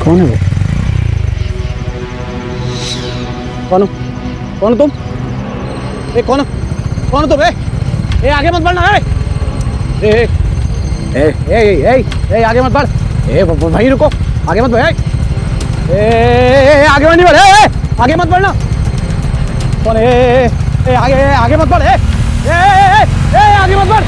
कौन है वो? कौन हो? कौन हो तुम? ए कौन हो? कौन हो तुम? ए आगे मत बढ़ना। ए ए ए ए ए ए आगे मत बढ़। वहीं रुको, आगे मत बढ़। ए आगे मत बढ़। आगे मत बढ़ना। कौन है? आगे मत बढ़। आगे मत बढ़।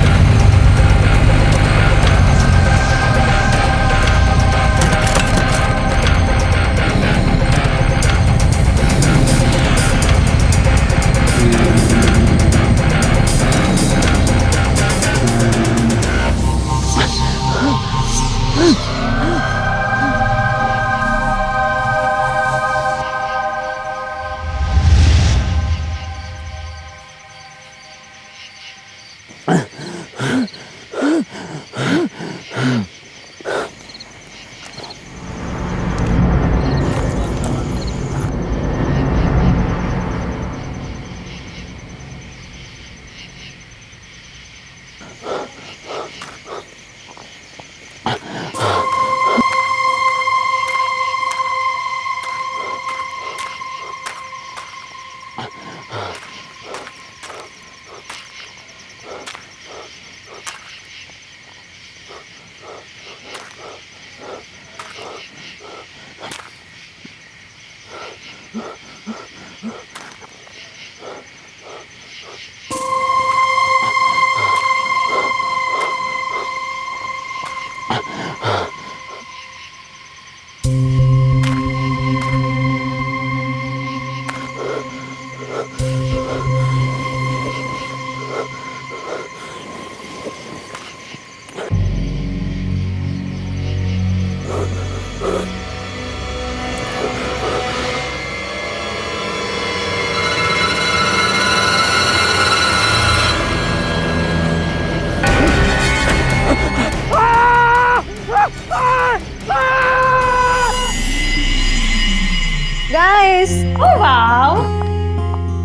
Guys, Oh wow!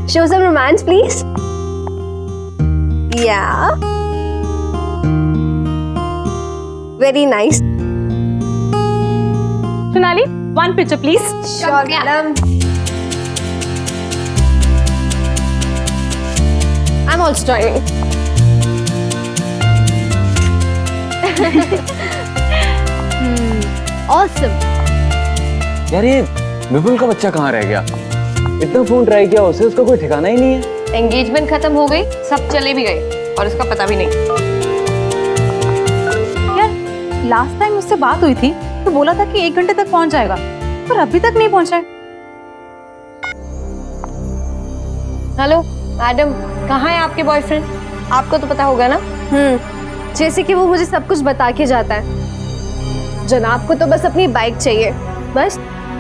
show some romance, please. Yeah. Very nice. Sonali, one picture please. Sure, madam. I'm also joining. Awesome. यार ये विपुल का बच्चा कहाँ रह गया? इतना फोन ट्राई किया उसे, उसका कोई ठिकाना ही नहीं है। एंगेजमेंट खत्म हो गई, सब चले भी गए और उसका पता भी नहीं। यार लास्ट टाइम उससे बात हुई थी तो बोला था कि 1 घंटे तक पहुंच जाएगा, पर अभी तक नहीं पहुंचा है। हेलो मैडम, कहाँ है आपके बॉयफ्रेंड? आपको तो पता होगा ना। जैसे कि वो मुझे सब कुछ बता के जाता है। जनाब को तो बस अपनी बाइक चाहिए, बस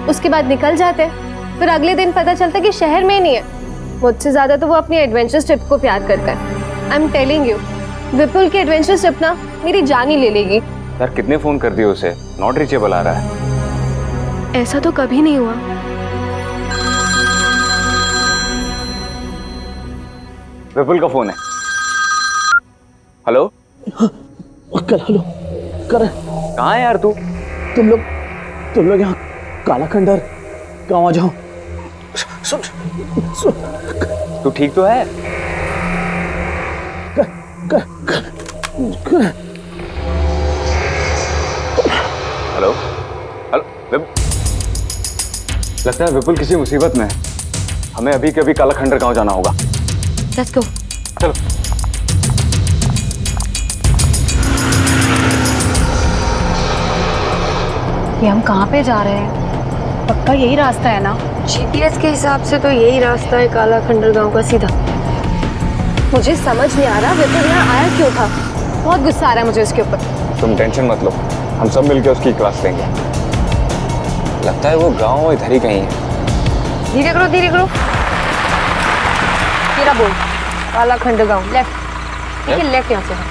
उसके बाद निकल जाते हैं। फिर अगले दिन पता चलता कि शहर में ही नहीं है। मुझसे ज्यादा तो वो अपनी एडवेंचर ट्रिप को प्यार करता है। आई एम टेलिंग यू, विपुल की एडवेंचर ट्रिप ना मेरी जान ही ले लेगी। यार कितने फोन कर दिए उसे, नॉट रीचेबल आ रहा है। ऐसा तो कभी नहीं हुआ। विपुल का फोन है। हेलो कर हेलो कर। कहाँ है यार तू? तुम लोग यहाँ काला खंडर गाँव आ जाओ। सुन तू ठीक तो है? हेलो हेलो, लगता है विपुल किसी मुसीबत में है। हमें अभी के अभी काला खंडर गाँव जाना होगा। Let's go. चलो। ये हम कहाँ पे जा रहे हैं? पक्का यही रास्ता है ना? जीपीएस के हिसाब से तो यही रास्ता है काला खंडर गांव का सीधा। मुझे समझ नहीं आ रहा विपुल यहाँ आया क्यों था। बहुत गुस्सा आ रहा है मुझे उसके ऊपर। तुम टेंशन मत लो, हम सब मिलकर उसकी क्लास लेंगे। लगता है वो गांव इधर ही कहीं है। धीरे करो धीरे करो। तेरा बोल, काला खंडर गांव लेफ्ट। ठीक है, लेफ्ट यहाँ से।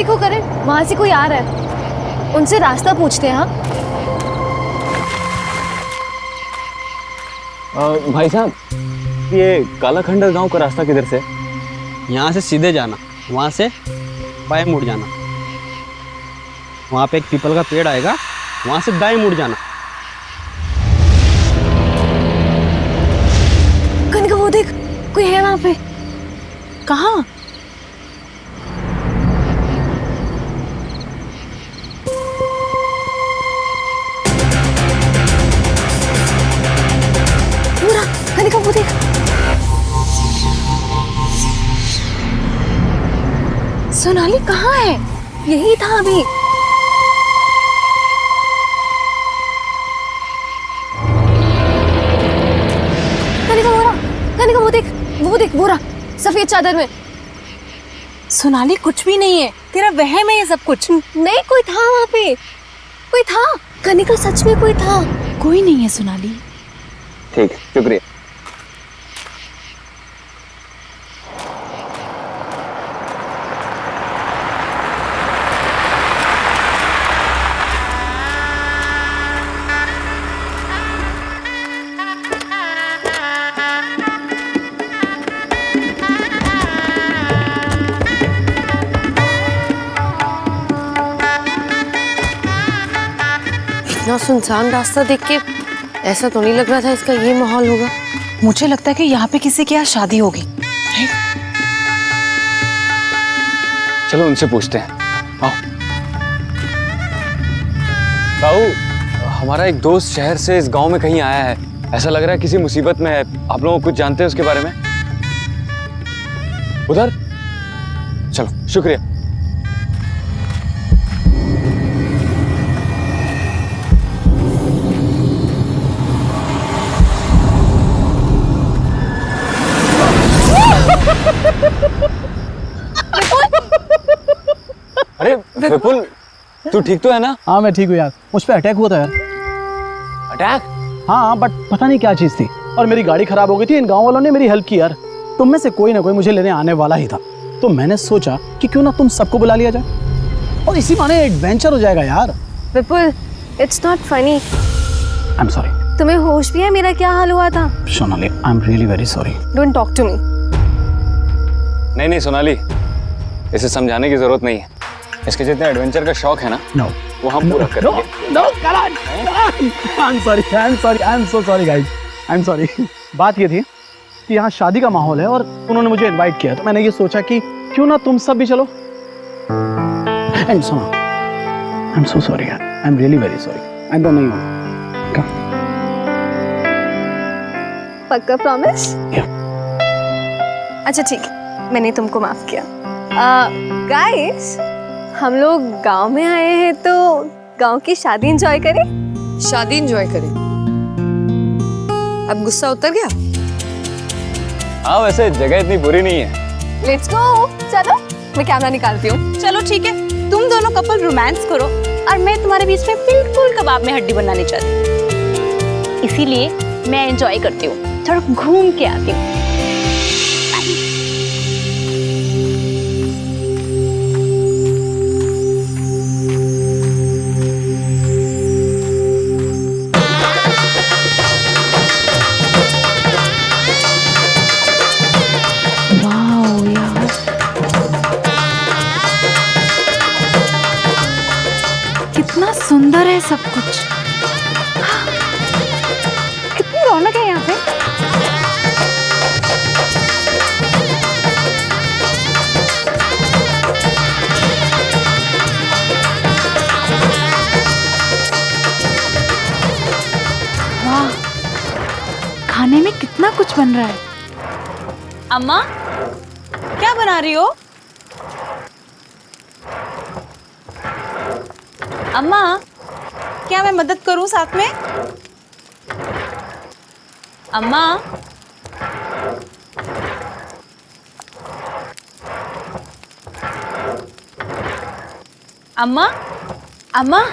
देखो करण, वहां से कोई आ रहा है, उनसे रास्ता पूछते हैं। हाँ भाई साहब, ये काला खंडर गांव का रास्ता किधर से? यहाँ से सीधे जाना, वहाँ से बाएं मुड़ जाना, वहाँ पे एक पीपल का पेड़ आएगा, वहाँ से दाएं मुड़ जाना। कनिका वो देख, कोई है वहाँ पे। कहाँ? कनिका वो देख। सोनाली कहाँ है? यही था अभी। कनिका वो देख, वो देख, वो रहा सफेद चादर में। सोनाली कुछ भी नहीं है, तेरा वहम है ये सब कुछ। नहीं, कोई था वहाँ पे, कोई था। कनिका सच में कोई था। कोई नहीं है सोनाली। ठीक, शुक्रिया। इतना सुनसान रास्ता देख के ऐसा तो नहीं लग रहा था इसका ये माहौल होगा। मुझे लगता है कि यहाँ पे किसी के यहाँ शादी होगी। चलो उनसे पूछते हैं। आओ। ताऊ, हमारा एक दोस्त शहर से इस गांव में कहीं आया है, ऐसा लग रहा है किसी मुसीबत में है। आप लोग कुछ जानते हैं उसके बारे में? उधर चलो, शुक्रिया। अरे विपुल, तू ठीक तो है ना? हाँ मैं ठीक हूँ यार, मुझ पे अटैक हुआ था यार। अटैक? हाँ बट पता नहीं क्या चीज़ थी, और मेरी गाड़ी खराब हो गई थी। इन गांव वालों ने मेरी हेल्प की यार। तुम में से कोई ना कोई मुझे लेने आने वाला ही था, तो मैंने सोचा कि क्यों ना तुम सबको बुला लिया जाए, और इसी बहाने एडवेंचर हो जाएगा यार। Vipul, it's not funny. I am sorry. तुम्हें होश भी है मेरा क्या हाल हुआ था? Sonali, I am really very sorry. Don't talk to me. नहीं सोनाली, इसे समझाने की जरूरत नहीं है। इसके जितने एडवेंचर का शौक है ना, नो वो हम पूरा करेंगे। No Karan, I am sorry, I am sorry, I am so sorry guys, I am sorry. बात ये थी कि यहाँ शादी का माहौल है और उन्होंने मुझे इनवाइट किया, तो मैंने ये सोचा कि क्यों ना तुम सब भी चलो। एंड सुनो, आई एम सो सॉरी यार, I am really very sorry. आई नहीं हूँ। पक्का प्रॉमिस? अच्छा ठीक है, मैंने तुमको माफ किया। गाइस, हम लोग गांव में आए हैं तो गांव की शादी एंजॉय करें। शादी एंजॉय करें। अब गुस्सा उतर गया? हाँ वैसे जगह इतनी बुरी नहीं है। Let's go. चलो मैं कैमरा निकालती हूँ। चलो ठीक है, तुम दोनों कपल रोमांस करो और मैं तुम्हारे बीच में बिल्कुल कबाब में हड्डी बनना नहीं चाहती, इसीलिए मैं एंजॉय करती हूँ, थोड़ा घूम के आती हूँ। कितना सुंदर है सब कुछ, कितनी रौनक है यहाँ पे। वाह, खाने में कितना कुछ बन रहा है। अम्मा, क्या बना रही हो? अम्मा, क्या मैं मदद करूं साथ में? अम्मा, अम्मा, अम्मा,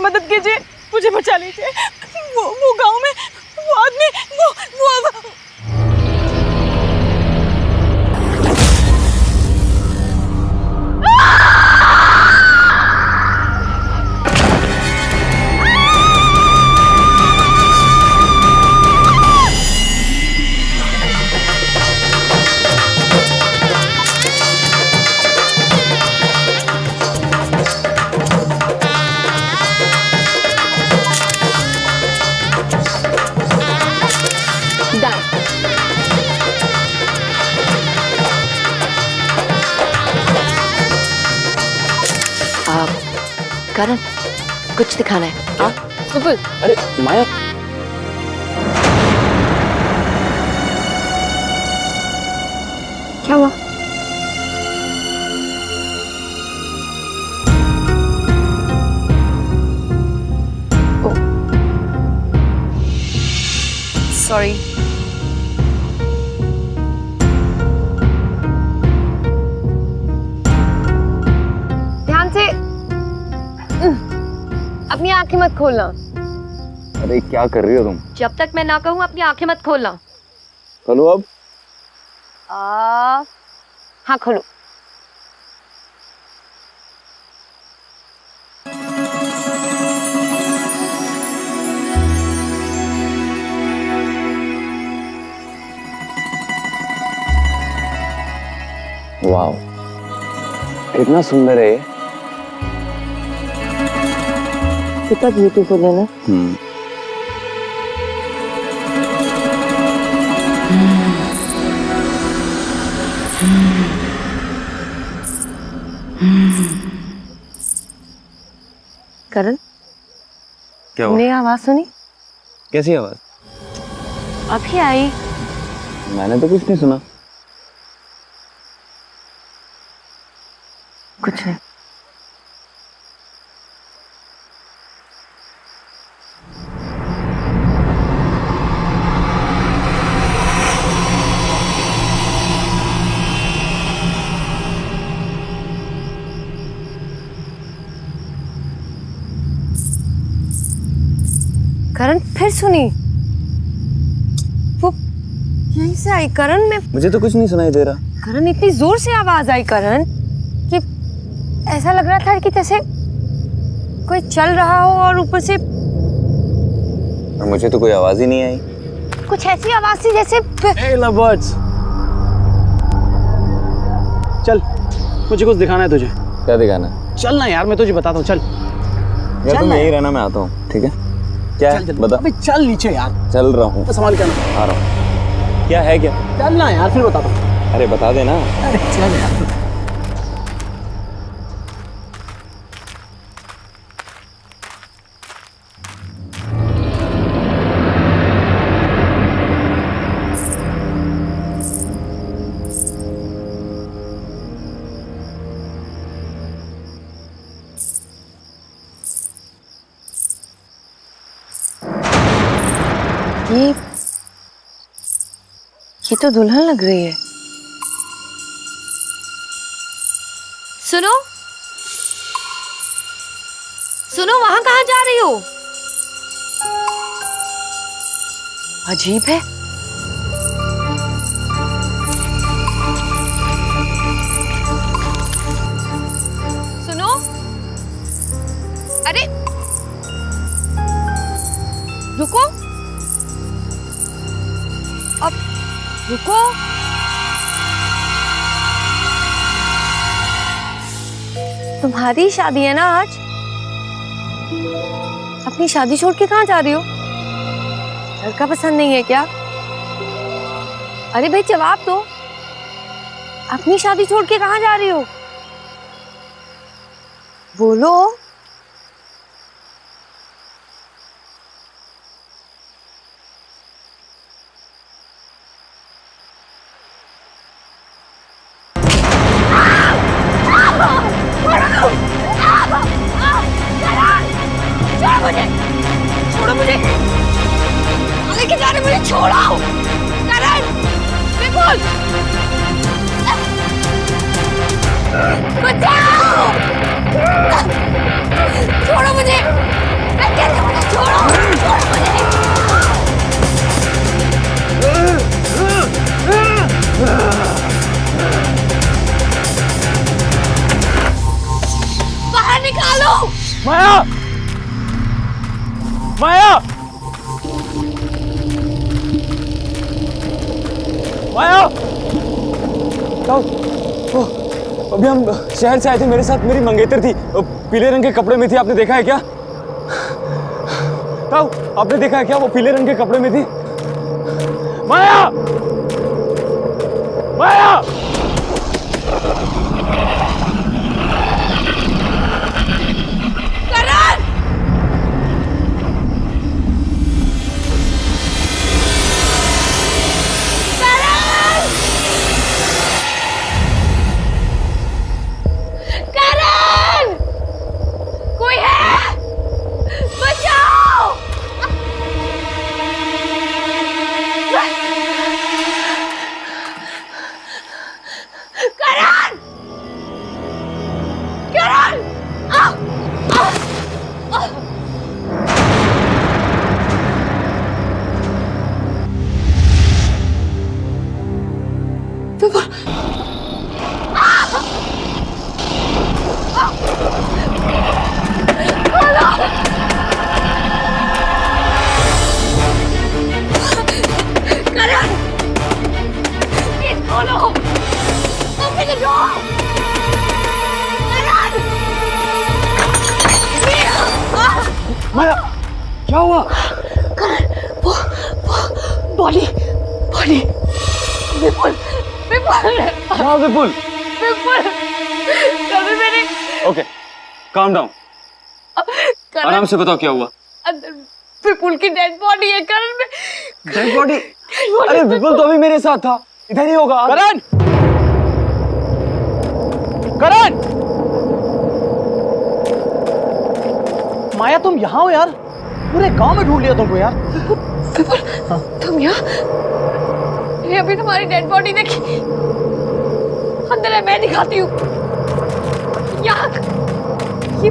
मदद कीजिए, मुझे बचा लीजिए। वो गांव में वो आदमी वो करण, कुछ दिखाना है। हाँ विपुल। अरे माया, क्या हुआ? सॉरी। ध्यान से। अपनी आंखें मत खोलना। अरे क्या कर रही हो तुम? जब तक मैं ना कहूँ अपनी आंखें मत खोलना। खोलो अब। हाँ खोलो। वाह, कितना सुंदर है ये। कितना ब्यूटीफुल है ना। करण, क्या तुमने आवाज सुनी? कैसी आवाज? अभी आई। मैंने तो कुछ नहीं सुना। कुछ नहीं। करण फिर सुनी। वो यहीं से आई करण। में मुझे तो कुछ नहीं सुनाई दे रहा। करण इतनी जोर से आवाज आई करण कि ऐसा लग रहा था कि जैसे कोई चल रहा हो और ऊपर से और मुझे तो कोई आवाज ही नहीं आई। कुछ ऐसी आवाज थी जैसे Hey lovebirds, चल मुझे कुछ दिखाना है तुझे। क्या दिखाना? चल ना यार, मैं तुझे बताता हूँ। चल या चल तुम ना यही यार। रहना, मैं आता हूँ। ठीक है, क्या चल है? चल बता। अबे चल नीचे यार, चल रहा हूँ, संभाल के आना। आ रहा हूँ। क्या है क्या? चल ना यार, फिर बताता हूँ। अरे बता देना। अरे चल यार। ये तो दुल्हन लग रही है। सुनो सुनो, वहां कहाँ जा रही हो? अजीब है। सुनो, अरे रुको, अब रुको। तुम्हारी शादी है ना आज? अपनी शादी छोड़ के कहाँ जा रही हो? लड़का पसंद नहीं है क्या? अरे भाई जवाब दो, अपनी शादी छोड़ के कहाँ जा रही हो? बोलो। छोड़ो मुझे, लेके जा रहे, मुझे छोड़ो। करण, विपुल, बचाओ, छोड़ो मुझे। माया, माया, अभी हम शहर से आए थे, मेरे साथ मेरी मंगेतर थी, पीले रंग के कपड़े में थी, आपने देखा है क्या? ताऊ, आपने देखा है क्या वो पीले रंग के कपड़े में थी? माया, माया, कोई है? बचाओ! करण! करण! माया, क्या हुआ? बॉडी बॉडी विपुल विपुल हाँ विपुल। विपुल कभी मैंने ओके, काम डाउन, आराम से बताओ क्या हुआ। अंदर विपुल की डेड बॉडी है करण में। Dead body? अरे विपुल तो अभी मेरे साथ था, इधर ही होगा। करण, करण, माया तुम यहाँ हो यार? पूरे गांव में ढूंढ लिया तुमको यार। विपुल तुम यहाँ? ये अभी तुम्हारी डेड बॉडी देखी, अंदर है, मैं दिखाती हूँ। यहाँ ये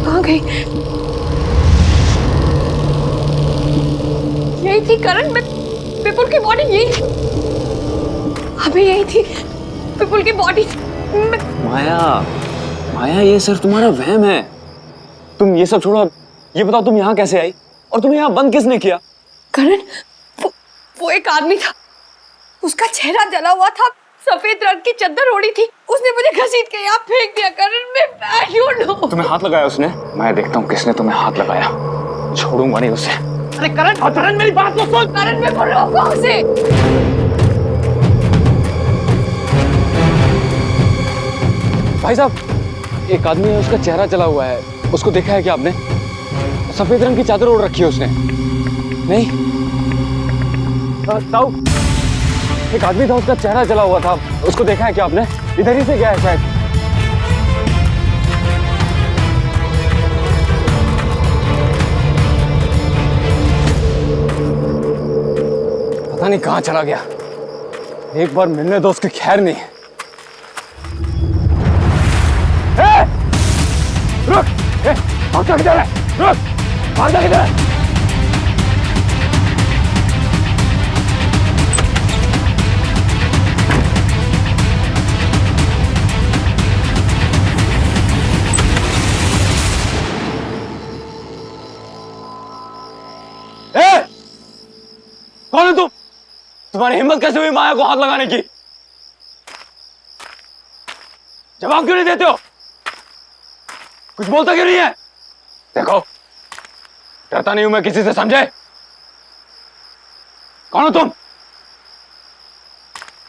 कहाँ गई? यही थी करण में, विपुल की बॉडी यही थी, अभी यही थी विपुल की बॉडी। माया, माया ये सिर्फ तुम्हारा वहम है। तुम ये सब छोड़ो, ये बताओ तुम यहाँ कैसे आई और तुम्हें यहाँ बंद किसने किया? करण वो एक आदमी था, उसका चेहरा जला हुआ था, सफेद रंग की चादर ओढ़ी थी, उसने मुझे घसीट के यहाँ फेंक दिया। करण में आई डोंट नो। तुम्हें हाथ लगाया उसने? मैं देखता हूँ किसने तुम्हें हाथ लगाया, छोड़ूंगा नहीं उसे। अरे करण, करण मेरी बात तो सुन। करण में रोको उसे। भाई साहब, एक आदमी है, उसका चेहरा जला हुआ है, उसको देखा है क्या आपने? सफेद रंग की चादर ओढ़ रखी है उसने। नहीं ताऊ, एक आदमी था, उसका चेहरा जला हुआ था, उसको देखा है क्या आपने? इधर ही से गया है शायद। पता नहीं कहाँ चला गया, एक बार मिलने दो, उसकी खैर नहीं। रुक, भागता किधर है? रुक, भागता किधर है? कौन है तुम? तुम्हारी हिम्मत कैसे हुई माया को हाथ लगाने की? जवाब क्यों नहीं देते हो? कुछ बोलता क्यों नहीं है? देखो, डरता नहीं हूं मैं किसी से, समझे? कौन हो तुम?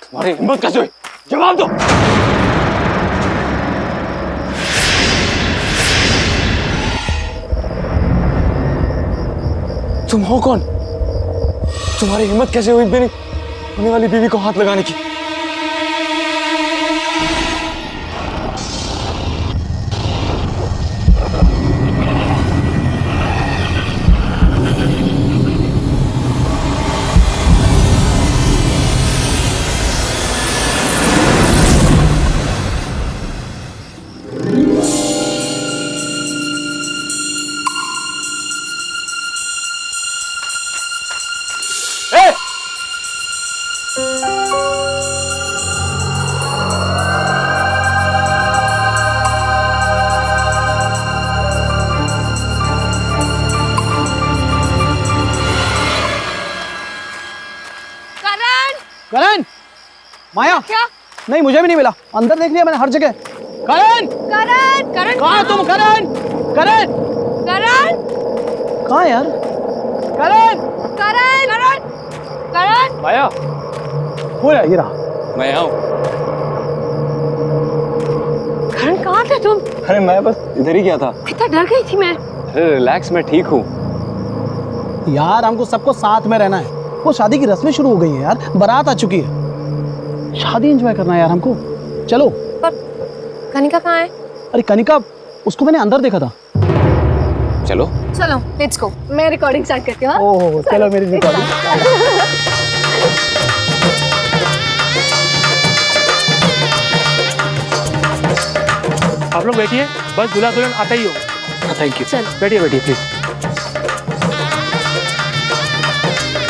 तुम्हारी हिम्मत कैसे हुई? जवाब दो। तुम हो कौन? तुम्हारी हिम्मत कैसे हुई मेरी होने वाली बीवी को हाथ लगाने की? माया क्या? नहीं, मुझे भी नहीं मिला। अंदर देख लिया मैंने हर जगह। करण, करण करण कहाँ है तुम? करण, करण करण कहाँ है यार? करण, करण करण करण माया, हो यार, ये रहा। मैं यहाँ हूँ। करण कहाँ थे तुम? अरे मैं बस इधर ही गया था। कितना डर गई थी मैं। अरे रिलैक्स, मैं ठीक हूँ। यार हमको सबको साथ में रहना है। वो शादी की रस्में शुरू हो गई हैं यार, बारात आ चुकी है। शादी एंजॉय करना है यार हमको। चलो। पर कनिका कहाँ है? अरे कनिका, उसको मैंने अंदर देखा था। चलो। चलो लेट्स गो। मैं रिकॉर्डिंग स्टार्ट करती हूँ। हाँ? ओह चलो मेरी रिकॉर्डिंग। आप लोग बैठिए, बस दूल्हा दुल्हन आता ही हो। Thank you. चलो बैठिए बैठिए प्लीज।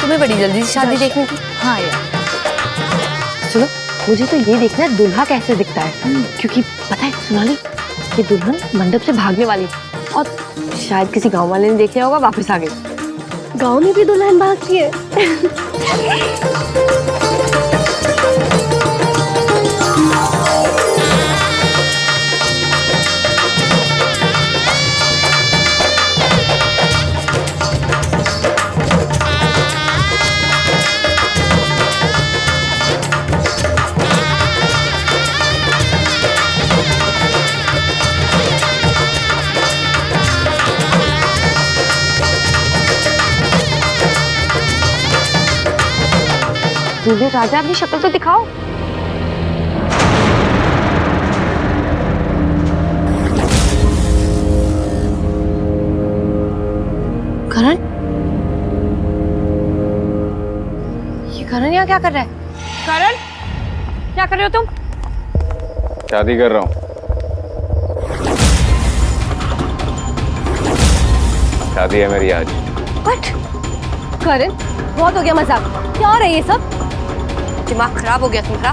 तुम्हें बड़ी जल्दी से शादी देखने की? हाँ यार, सुनो, मुझे तो ये देखना है दूल्हा कैसे दिखता है, क्योंकि पता है सोनाली, ये दुल्हन मंडप से भागने वाली है और शायद किसी गांव वाले ने देख लिया होगा, वापस आ गई। गांव में भी दुल्हन भागती है। दूल्हे राजा, अपनी शक्ल तो दिखाओ। करण, ये करण यहाँ क्या कर रहा है? करण क्या कर रहे हो तुम? शादी कर रहा हूँ। शादी है मेरी आज। व्हाट? करण, बहुत हो गया मजाक। क्या हो रहा है ये सब? दिमाग खराब हो गया तुम्हारा?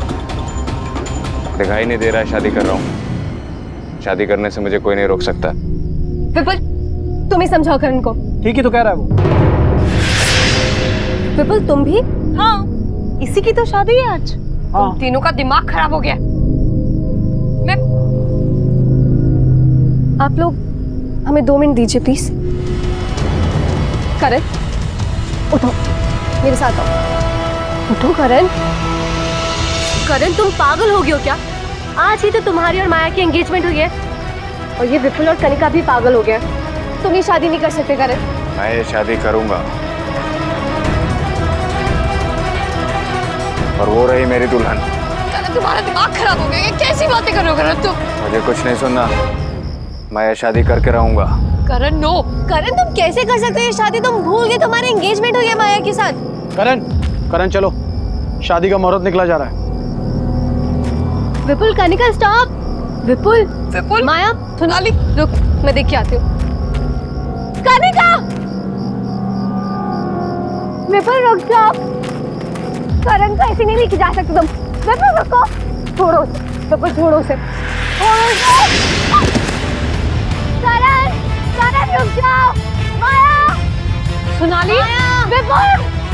दिखाई नहीं दे रहा है शादी कर रहा हूँ। शादी करने से मुझे कोई नहीं रोक सकता। विपुल, तुम ही समझाओ करण को। ठीक ही तो कह रहा है वो। विपुल तुम भी? हाँ, इसी की तो शादी है आज। हाँ। तीनों का दिमाग खराब हो गया। मैं आप लोग हमें 2 मिनट दीजिए प्लीज। करण, उठो, मेरे साथ आओ। उठो करण। करण, तुम पागल हो गए हो क्या? आज ही तो तुम्हारी और माया की एंगेजमेंट हुई है और ये विपुल और कनिका भी पागल हो गया। तुम ये शादी नहीं कर सकते करण। मैं ये शादी करूंगा और वो रही मेरी दुल्हन। करण, तुम्हारा दिमाग खराब हो गया। ये कैसी बातें कर रहे हो करण तुम? मुझे कुछ नहीं सुनना, मैं ये शादी करके रहूंगा। करण नो। करण, तुम कैसे कर सकते हो ये शादी? तुम भूल गए तुम्हारी एंगेजमेंट हुई है माया के साथ। करण, करण चलो, शादी का मुहूर्त निकला जा रहा है। विपुल, कनिका स्टॉप। विपुल, विपुल, माया, सोनाली, रुक, मैं देख के आती हूँ। कनिका! विपुल रुक जाओ। करण को ऐसे नहीं लेके जा सकते तुम। विपुल रुको। छोड़ो उसे। विपुल छोड़ो उसे। छोड़ो उसे। करण, करण रुक जाओ। माया! सोनाली, विपुल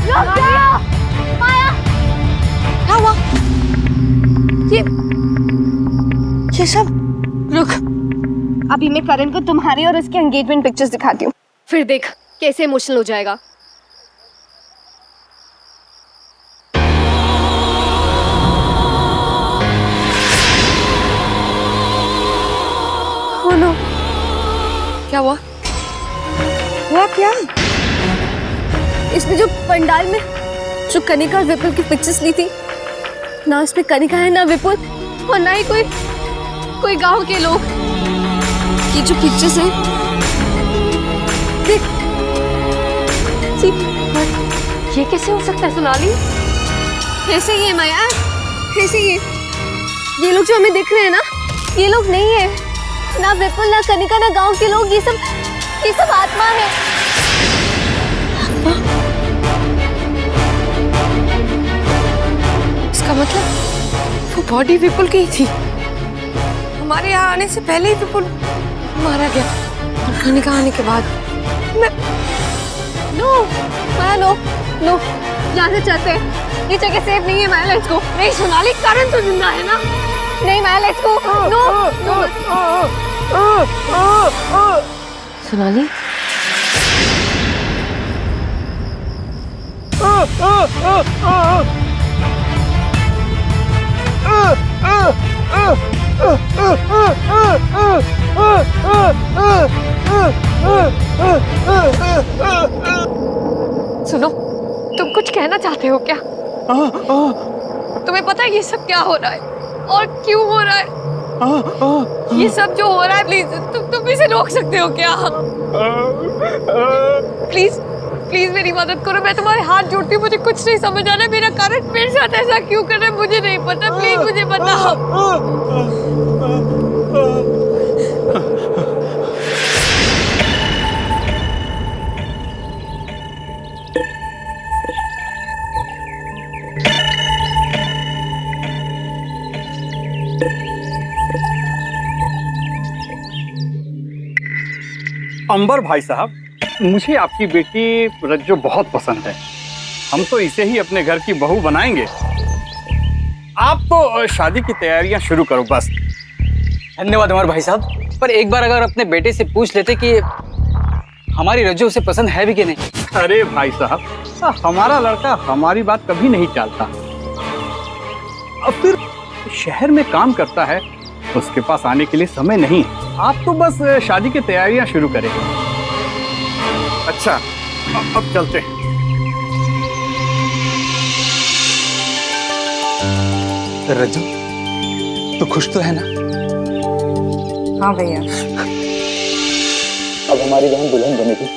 रुक जाओ। माया! क्या हुआ? ये सब रुक। अभी मैं करण को तुम्हारी और उसकी एंगेजमेंट पिक्चर्स दिखाती हूँ, फिर देख कैसे इमोशनल हो जाएगा। Oh no! क्या हुआ? हुआ क्या? इसमें जो पंडाल में जो कनिका और विपुल की पिक्चर्स ली थी, ना इसमें कनिका है ना विपुल और ना ही कोई गांव के लोग। ये जो पिक्चर्स हैं, देख। ये कैसे हो सकता है सोनाली? ऐसे ही है माया, ऐसे ही है। ये लोग जो हमें दिख रहे हैं ना, ये लोग नहीं है। ना विपुल, ना कनिका, ना गांव के लोग। ये सब आत्मा है। इसका मतलब वो बॉडी विपुल की ही थी। हमारे यहाँ आने से पहले ही विपुल मारा गया और कनिका आने के बाद नो माया, नो नो, यहाँ से चलते हैं। ये जगह सेफ नहीं है माया, लेट्स गो। नहीं सोनाली, करण तो जिंदा है ना? नहीं माया, लेट्स गो। नो सोनाली, सुनो, तुम कुछ कहना चाहते हो क्या? तुम्हें पता है ये सब क्या हो रहा है और क्यों हो रहा है? ये सब जो हो रहा है, प्लीज तुम इसे रोक सकते हो क्या? प्लीज प्लीज मेरी मदद करो, मैं तुम्हारे हाथ जोड़ती हूँ। मुझे कुछ नहीं समझ आ रहा है, मेरा कारण मेरे साथ ऐसा क्यों कर रहा है मुझे नहीं पता। प्लीज मुझे बताओ। अंबर भाई साहब, मुझे आपकी बेटी रज्जो बहुत पसंद है। हम तो इसे ही अपने घर की बहू बनाएंगे। आप तो शादी की तैयारियां शुरू करो बस। धन्यवाद अमर भाई साहब, पर एक बार अगर अपने बेटे से पूछ लेते कि हमारी रज्जो उसे पसंद है भी कि नहीं। अरे भाई साहब, हमारा लड़का हमारी बात कभी नहीं टालता। अब फिर शहर में काम करता है, उसके पास आने के लिए समय नहीं। आप तो बस शादी की तैयारियां शुरू करें। अच्छा, अब चलते हैं। रज्जो, तो खुश तो है ना? हाँ भैया। अब हमारी बहन दुल्हन बनेगी।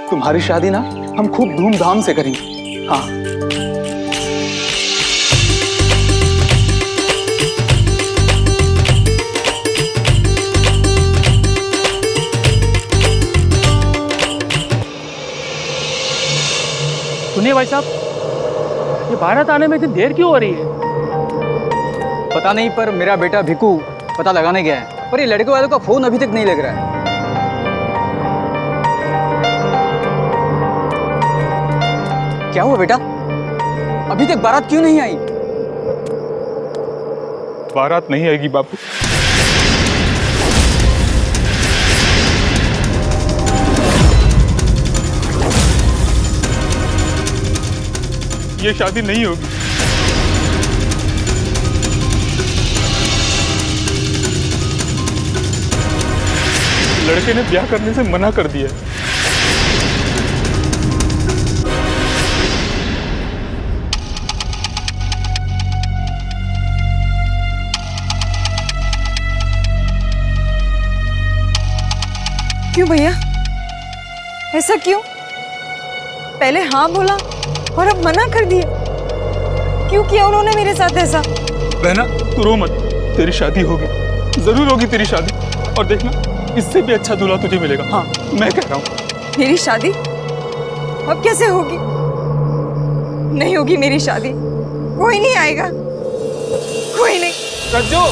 तुम्हारी शादी ना हम खूब धूमधाम से करेंगे। हाँ। सुनिए भाई साहब, ये भारत आने में इतनी देर क्यों हो रही है? पता नहीं, पर मेरा बेटा भिकू पता लगाने गया है, पर ये लड़के वालों का फोन अभी तक नहीं लग रहा है। क्या हुआ बेटा, अभी तक बारात क्यों नहीं आई? बारात नहीं आएगी बापू। ये शादी नहीं होगी। लड़के ने ब्याह करने से मना कर दिया है। क्यों भैया, ऐसा क्यों? पहले हाँ बोला और अब मना कर दिया। क्यों किया उन्होंने मेरे साथ ऐसा? बहना तू रो मत, तेरी शादी होगी, जरूर होगी तेरी शादी। और देखना, इससे भी अच्छा दूल्हा तुझे मिलेगा। हाँ, मैं कह रहा हूँ। मेरी शादी अब कैसे होगी? नहीं होगी मेरी शादी, कोई नहीं आएगा, कोई नहीं। रज्जो,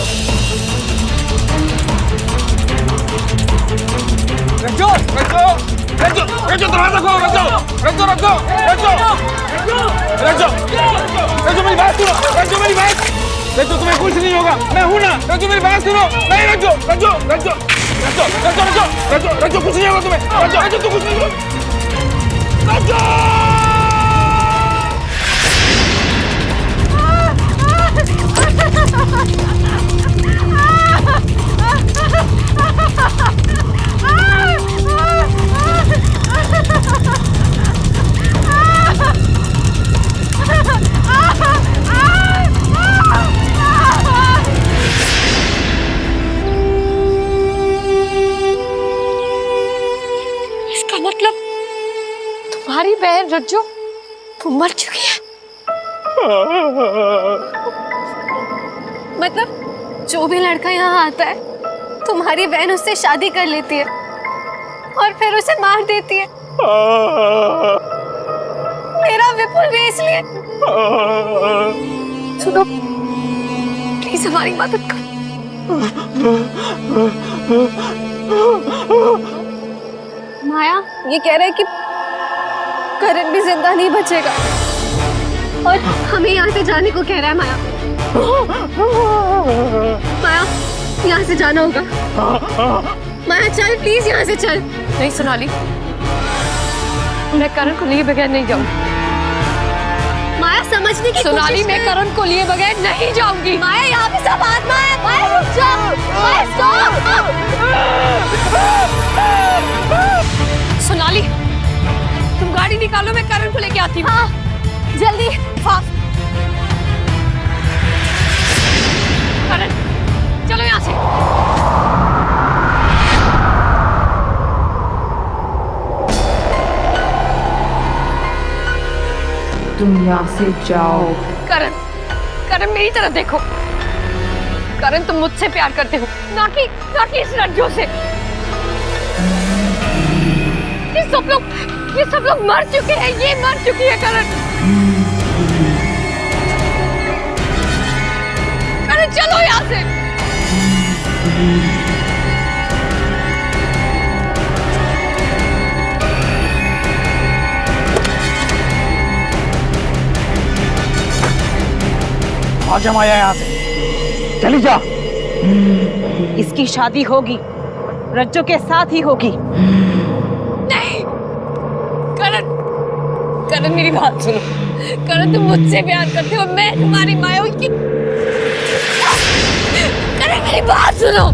रज्जो, रज्जो, रज्जो, रज्जो, दरवाजा खोलो। रज्जो, रज्जो, रज्जो, रज्जो, रज्जो, रज्जो, मेरी बात सुनो। रज्जो, मेरी बात। रज्जो, तुम्हें कुछ नहीं होगा, मैं हूं ना। रज्जो, मेरी बात सुनो। नहीं रज्जो, रज्जो, रज्जो, रज्जो, रज्जो, रज्जो, रज्जो, रज्जो, कुछ नहीं होगा तुम्हें। रज्जो, रज्जो, तू कुछ नहीं होगा। रज्जो! इसका मतलब तुम्हारी बहन रज्जो मर चुकी है? मतलब जो भी लड़का यहाँ आता है, तुम्हारी बहन उससे शादी कर लेती है और फिर उसे मार देती है। मेरा विपुल भी इसलिए। सुनो, प्लीज हमारी मदद करो। माया ये कह रहे हैं कि करण भी जिंदा नहीं बचेगा। और हमें यहाँ से जाने को कह रहा है माया। माया, यहाँ से जाना होगा। माया चल प्लीज, यहाँ से चल। नहीं सोनाली, मैं करण को लिए बगैर नहीं जाऊंगी। माया समझने की सोनाली, कोशिश मैं कर। करण को लिए बगैर नहीं जाऊंगी। माया यहाँ पे सब आत्मा है। माया रुक जा। माया स्टॉप। सोनाली, तुम गाड़ी निकालो, मैं करण को लेके आती हूँ। हाँ जल्दी। फास्ट। करण, चलो यहाँ से। तुम यहाँ से जाओ। करण, करण मेरी तरफ देखो। करण, तुम मुझसे प्यार करते हो, ना कि इस रज्जू से। ये सब लोग मर चुके हैं, ये मर चुकी है करण। करण चलो यहाँ से। आ जा माया यहाँ से, चली जा। इसकी शादी होगी, रज्जो के साथ ही होगी। नहीं करण, करण मेरी बात सुनो। करण, तुम मुझसे प्यार करते हो, मैं तुम्हारी माँ हूँ। करण मेरी बात सुनो।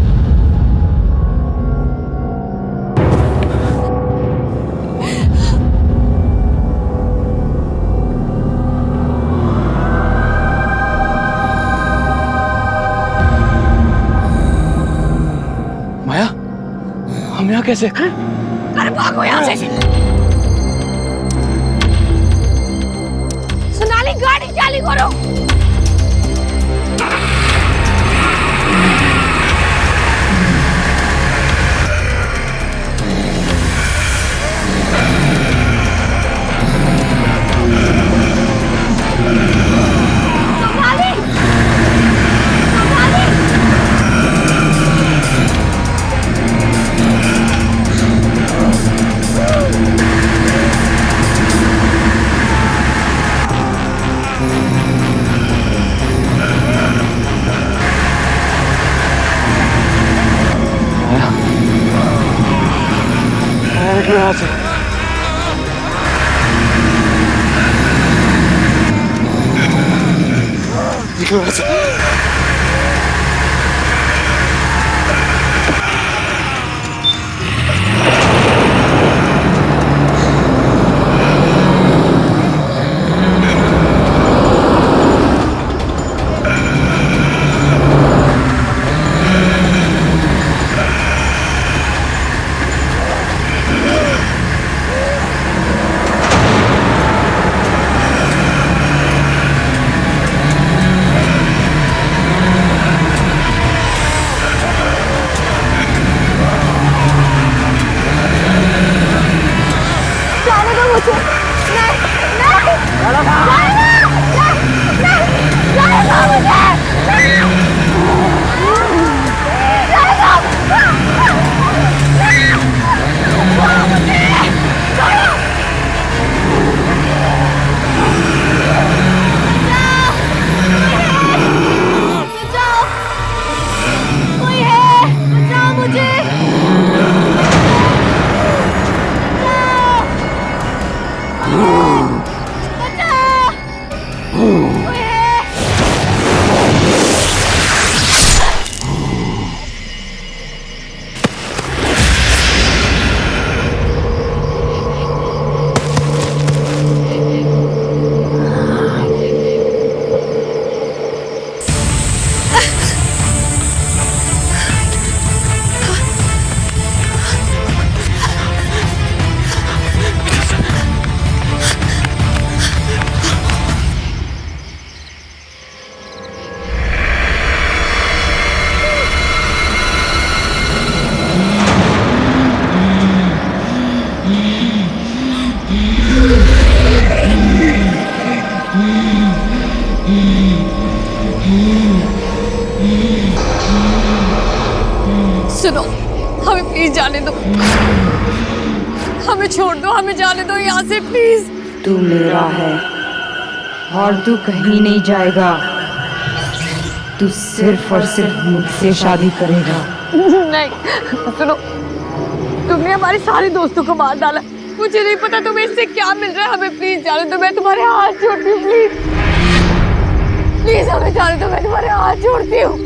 माया, हम यहाँ कैसे? करण भागो यहाँ से। सोनाली, गाड़ी चालू करो। निकलो यहाँ से। निकलो यहाँ से। सुनो, हमें प्लीज जाने दो, हमें छोड़ दो, हमें जाने दो यहाँ से प्लीज। तू मेरा है और तू कहीं नहीं जाएगा। तू सिर्फ और सिर्फ मुझसे शादी करेगा। नहीं सुनो, तुमने हमारे सारे दोस्तों को मार डाला। मुझे नहीं पता तुम्हें इससे क्या मिल रहा है। हमें प्लीज जाने दो, मैं तुम्हारे हाथ जोड़ती हूँ। प्लीज प्लीज हमें जाने दो, मैं तुम्हारे हाथ जोड़ती हूँ।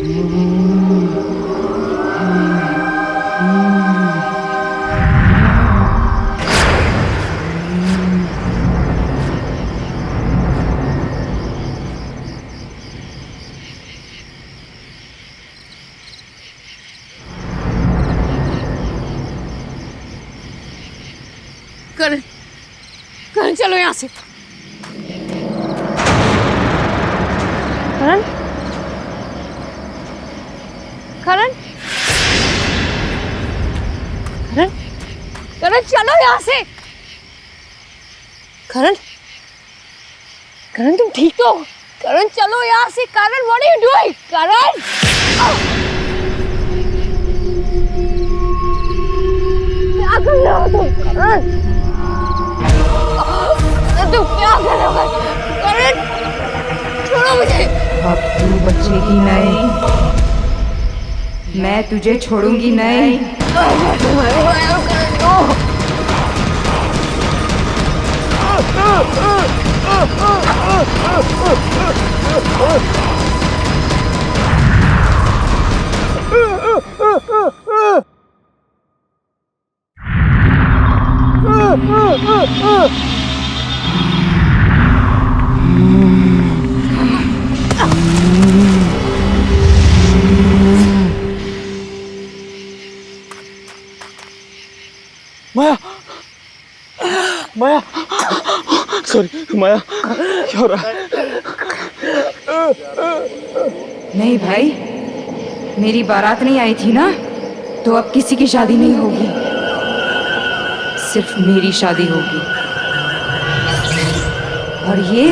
करण, करण चलो यहाँ से। करण, करण, करण, करण चलो यहाँ से। करण, करण तुम ठीक तो हो? करण चलो यहाँ से। करण व्हाट आर यू डूइंग? करण क्या कर रहे हो तुम? करण तुम क्या कर रहे हो? करण छोड़ो मुझे। अब तू बचेगी नहीं, मैं तुझे छोड़ूंगी नहीं। माया, माया, सॉरी माया, क्या हो रहा है? नहीं भाई, मेरी बारात नहीं आई थी ना, तो अब किसी की शादी नहीं होगी, सिर्फ मेरी शादी होगी। और ये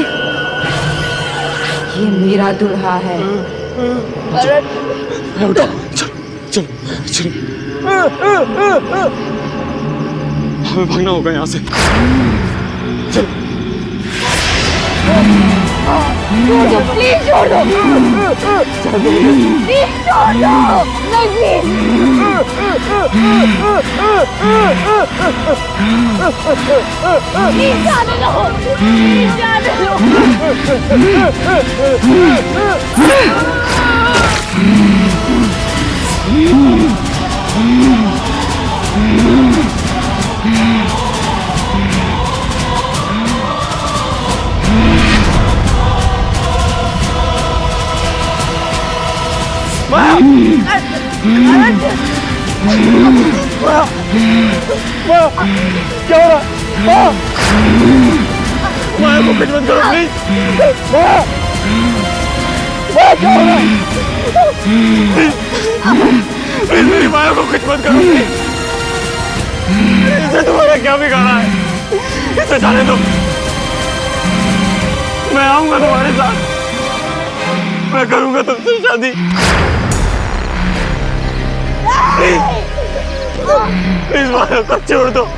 मेरा दूल्हा है। उठो, चलो चलो चलो, हमें भागना होगा यहाँ से। चलो छोड़ दो प्लीज, छोड़ दो प्लीज, छोड़ दो नहीं प्लीज जाने दो, प्लीज जाने दो। क्या हो रहा है? माया को कुछ मत करो प्लीज। माया, माया क्या हो रहा है? प्लीज मेरी माया को कुछ मत करो प्लीज। इसे तुम्हारा क्या बिगाड़ा है? इसे जाने दो, मैं आऊंगा तुम्हारे साथ, मैं करूंगा तुमसे शादी। प्लीज माया को छोड़ दो।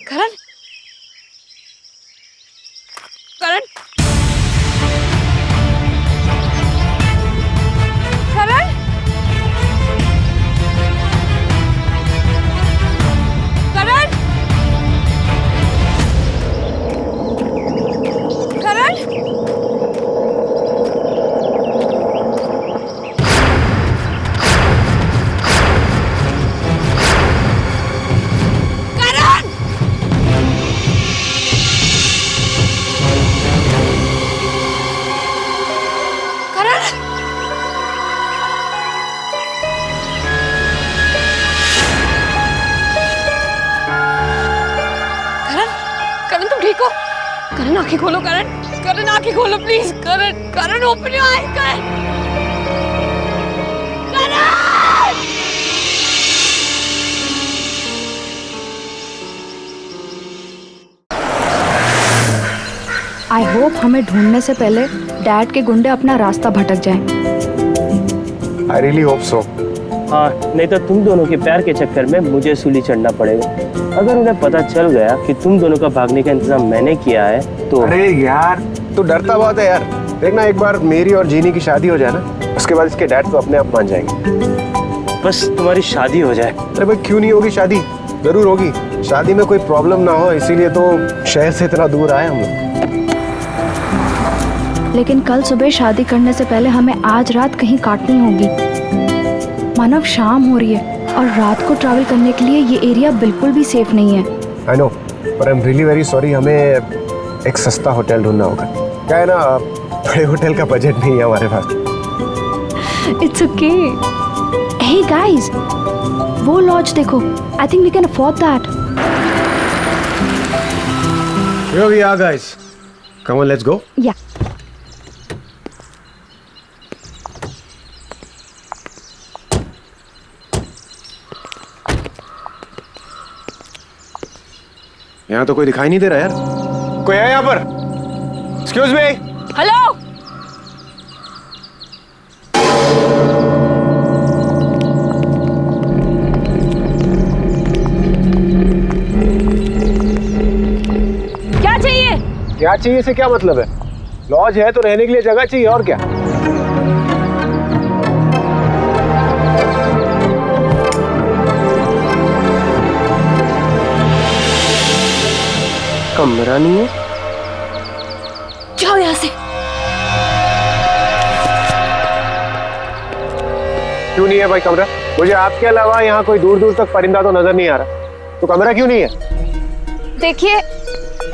करण, करण करण तुम ठीक हो? करण आंखें खोलो, करण आंखें खोलो please. Karan open your eyes Karan. I hope हमें ढूंढने से पहले डैड के गुंडे अपना रास्ता भटक जाएं। I really hope so. हाँ, नहीं तो तुम दोनों के प्यार के चक्कर में मुझे सूली चढ़ना पड़ेगा। अगर उन्हें पता चल गया कि तुम दोनों का भागने का इंतजाम मैंने किया है तो। अरे यार तू डरता बहुत है यार। देखना एक बार मेरी और जीनी की शादी हो जाए ना, उसके बाद इसके डैड तो अपने आप मान जाएंगे। बस तुम्हारी शादी हो जाए। अरे भाई क्यों नहीं होगी शादी? जरूर होगी। शादी में कोई प्रॉब्लम ना हो इसीलिए तो शहर से इतना दूर आए हम लोग। लेकिन कल सुबह शादी करने से पहले हमें आज रात कहीं काटनी होगी। मानव शाम हो रही है और रात को ट्रैवल करने के लिए ये एरिया बिल्कुल भी सेफ नहीं है। आई नो, पर आई एम रियली वेरी सॉरी। हमें एक सस्ता होटल ढूंढना होगा। क्या है ना, बड़े होटल का बजट नहीं है हमारे पास। It's okay. हे गाइस, वो लॉज देखो। I think we can afford that. Here we are guys. Come on, let's go. या यहाँ तो कोई दिखाई नहीं दे रहा यार। कोई है यहाँ पर? Excuse me. हेलो, क्या चाहिए? क्या चाहिए से क्या मतलब है? लॉज है तो रहने के लिए जगह चाहिए और क्या? कमरा नहीं है? जाओ यहाँ से। क्यों नहीं है भाई कमरा? मुझे आपके अलावा यहाँ कोई दूर दूर तक परिंदा तो नजर नहीं आ रहा, तो कमरा क्यों नहीं है? देखिए,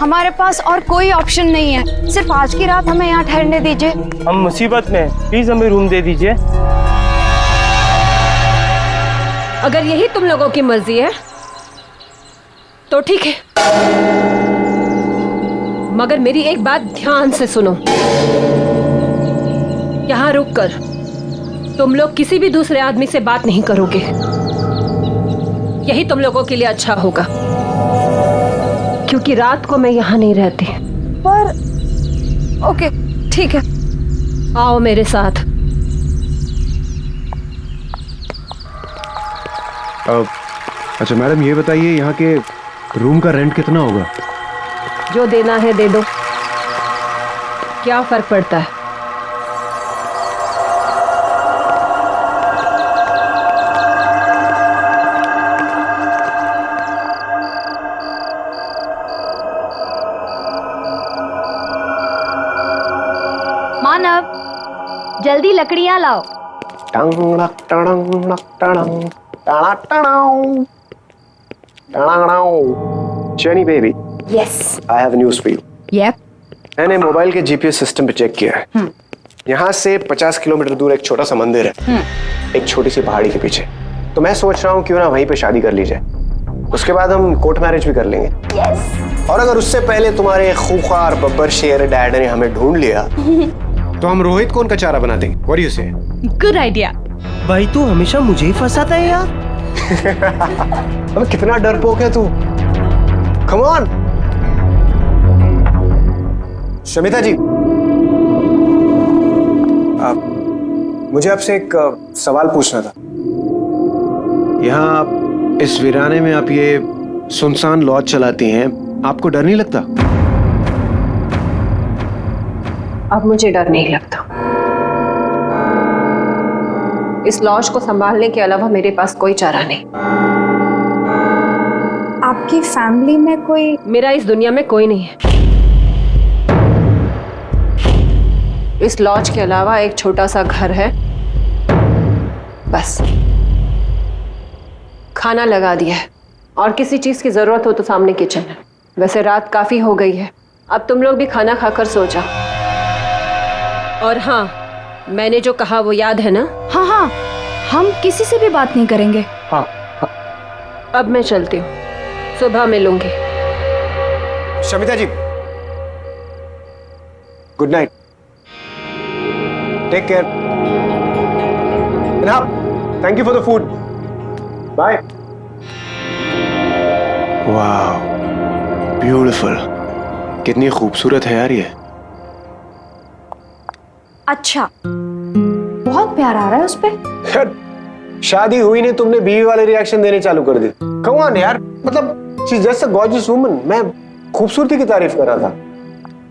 हमारे पास और कोई ऑप्शन नहीं है। सिर्फ आज की रात हमें यहाँ ठहरने दीजिए। हम मुसीबत में, प्लीज हमें रूम दे दीजिए। अगर यही तुम लोगों की मर्जी है तो ठीक है, मगर मेरी एक बात ध्यान से सुनो। यहाँ रुक कर तुम लोग किसी भी दूसरे आदमी से बात नहीं करोगे। यही तुम लोगों के लिए अच्छा होगा, क्योंकि रात को मैं यहाँ नहीं रहती। पर ओके, ठीक है। आओ मेरे साथ। अच्छा मैडम ये बताइए, यहाँ के रूम का रेंट कितना होगा? जो देना है दे दो, क्या फर्क पड़ता है। मानव, जल्दी लकड़ियां लाओ। Jenny baby, yes. I have news for you. Yup. मैंने मोबाइल के जीपीएस सिस्टम पे चेक किया है। यहाँ से 50 किलोमीटर दूर एक छोटा सा मंदिर है, एक छोटी सी पहाड़ी के पीछे। तो मैं सोच रहा हूँ क्यों ना वहीं पे शादी कर ली जाए, उसके बाद हम कोर्ट मैरिज भी कर लेंगे। यस। और अगर उससे पहले तुम्हारे खूंखार बब्बर शेर डैड ने हमें ढूंढ लिया तो हम रोहित को उनका चारा बना देंगे। What do you say? Good idea. भाई तू हमेशा मुझे ही फंसाता है यार। अब कितना डरपोक है तू। Come on. शमिता जी, मुझे आपसे एक सवाल पूछना था। यहाँ इस वीराने में आप ये सुनसान लॉज चलाती हैं, आपको डर नहीं लगता? अब मुझे डर नहीं लगता। इस लॉज को संभालने के अलावा मेरे पास कोई चारा नहीं। आपकी फैमिली में कोई? मेरा इस दुनिया में कोई नहीं है। इस लॉज के अलावा एक छोटा सा घर है, बस। खाना लगा दिया है और किसी चीज की जरूरत हो तो सामने किचन है। वैसे रात काफी हो गई है, अब तुम लोग भी खाना खाकर सो जाओ। और हाँ, मैंने जो कहा वो याद है ना? हाँ हाँ, हम किसी से भी बात नहीं करेंगे। अब मैं चलती हूँ, सुबह मिलूंगी। Shamita ji, good night, take care, thank you for the food, bye. वाह, ब्यूटीफुल, कितनी खूबसूरत है यार ये। अच्छा, बहुत प्यार आ रहा है उस पे। शादी हुई नहीं, तुमने बीवी वाले रिएक्शन देने चालू कर दी। कम ऑन यार, मतलब she is just a gorgeous woman. मैं खूबसूरती की तारीफ कर रहा था।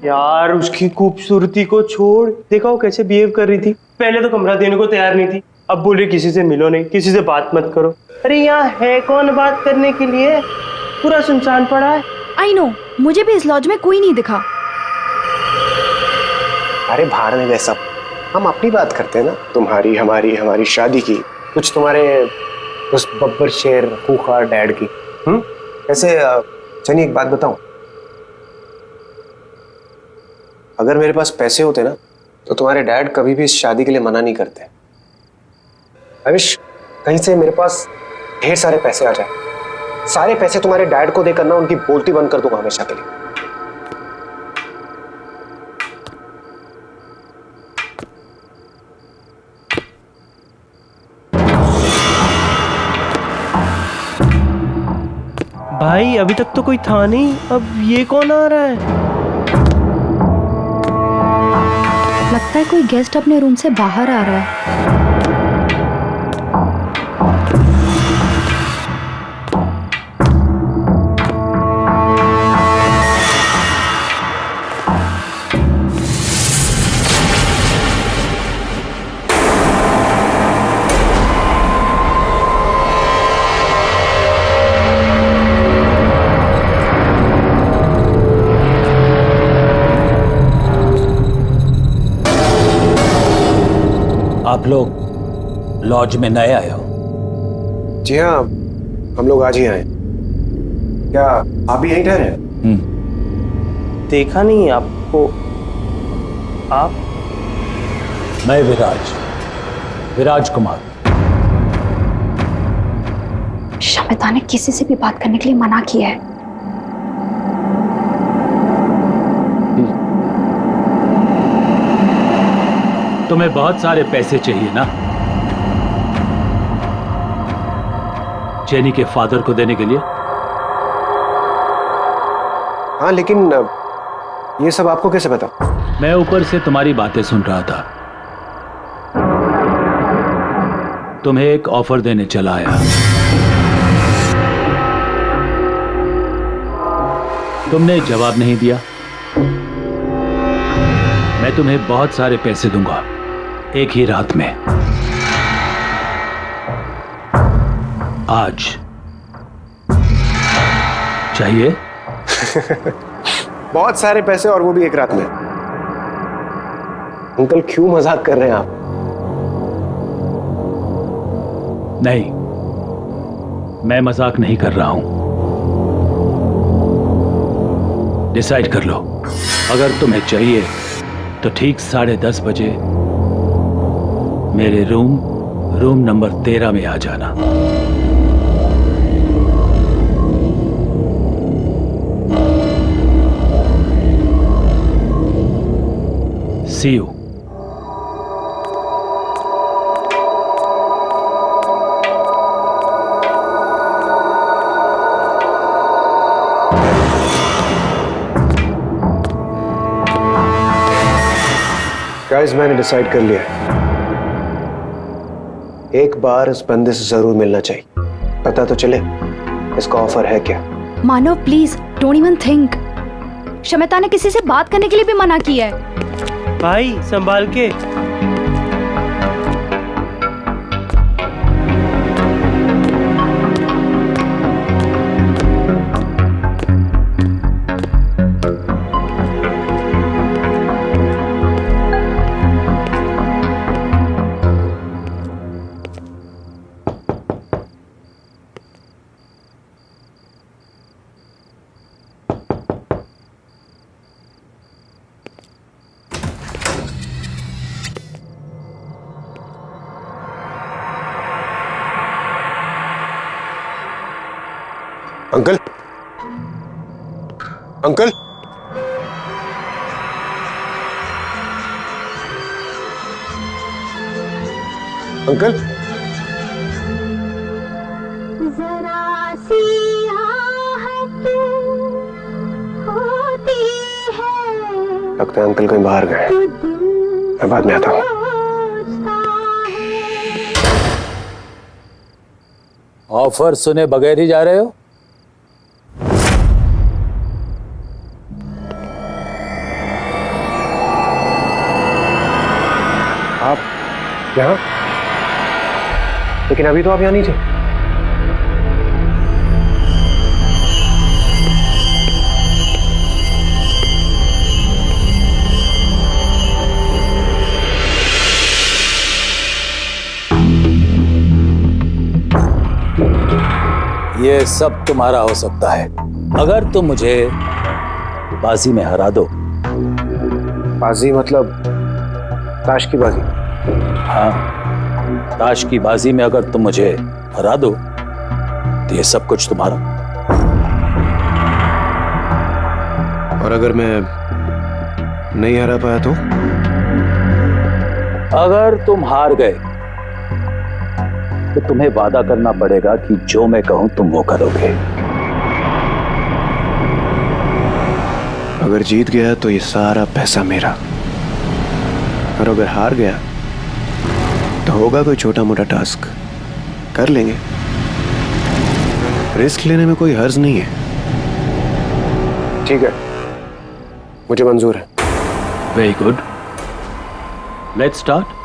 यार उसकी खूबसूरती को छोड़, देखा वो कैसे बिहेव कर रही थी। पहले तो कमरा देने को तैयार नहीं थी, अब बोल रही किसी से मिलो नहीं, किसी से बात मत करो। अरे यहाँ है कौन बात करने के लिए, पूरा सुनसान पड़ा है। आई नो, मुझे भी इस लॉज में कोई नहीं दिखा। अरे भाड़ में वैसा, हम अपनी बात करते हैं ना, तुम्हारी हमारी हमारी शादी की, कुछ तुम्हारे उस बब्बर शेर खूंखार डैड की। ऐसे चलिए एक बात बताऊं, अगर मेरे पास पैसे होते ना तो तुम्हारे डैड कभी भी इस शादी के लिए मना नहीं करते। आई विश कहीं से मेरे पास ढेर सारे पैसे आ जाए, सारे पैसे तुम्हारे डैड को देकर ना उनकी बोलती बंद कर दूंगा हमेशा के लिए। भाई अभी तक तो कोई था नहीं, अब ये कौन आ रहा है? लगता है कोई गेस्ट अपने रूम से बाहर आ रहा है। आप लोग लॉज में नए आए हो? जी हाँ, हम लोग आज ही आए। क्या आप भी यहीं ठहरे हैं? देखा नहीं आपको। आप? मैं विराज कुमार। शमिता ने किसी से भी बात करने के लिए मना किया है। तुम्हें बहुत सारे पैसे चाहिए ना, जेनी के फादर को देने के लिए? हाँ, लेकिन ये सब आपको कैसे पता? मैं ऊपर से तुम्हारी बातें सुन रहा था। तुम्हें एक ऑफर देने चला आया। तुमने जवाब नहीं दिया। मैं तुम्हें बहुत सारे पैसे दूंगा एक ही रात में। आज चाहिए? बहुत सारे पैसे, और वो भी एक रात में। अंकल क्यों मजाक कर रहे हैं आप? नहीं, मैं मजाक नहीं कर रहा हूं। डिसाइड कर लो, अगर तुम्हें चाहिए तो ठीक 10:30 बजे मेरे रूम नंबर 13 में आ जाना। See you. गाइस, मैंने डिसाइड कर लिया, एक बार इस बंदे से जरूर मिलना चाहिए, पता तो चले इसका ऑफर है क्या। Manav please don't even think. Shamita ने किसी से बात करने के लिए भी मना किया है। भाई संभाल के। Uncle, uncle. अंकल लगता है अंकल कहीं बाहर गए। मैं बाद में आता हूँ। ऑफर सुने बगैर ही जा रहे हो? आप यहाँ? लेकिन अभी तो आप यहाँ नहीं थे। ये सब तुम्हारा हो सकता है अगर तुम मुझे बाजी में हरा दो। बाजी मतलब ताश की बाजी? हाँ, ताश की बाजी में अगर तुम मुझे हरा दो तो ये सब कुछ तुम्हारा। और अगर मैं नहीं हरा पाया तो? अगर तुम हार गए तो तुम्हें वादा करना पड़ेगा कि जो मैं कहूं तुम वो करोगे। अगर जीत गया तो ये सारा पैसा मेरा, और अगर हार गया तो होगा कोई छोटा मोटा टास्क, कर लेंगे। रिस्क लेने में कोई हर्ज नहीं है। ठीक है, मुझे मंजूर है। Very good, let's start.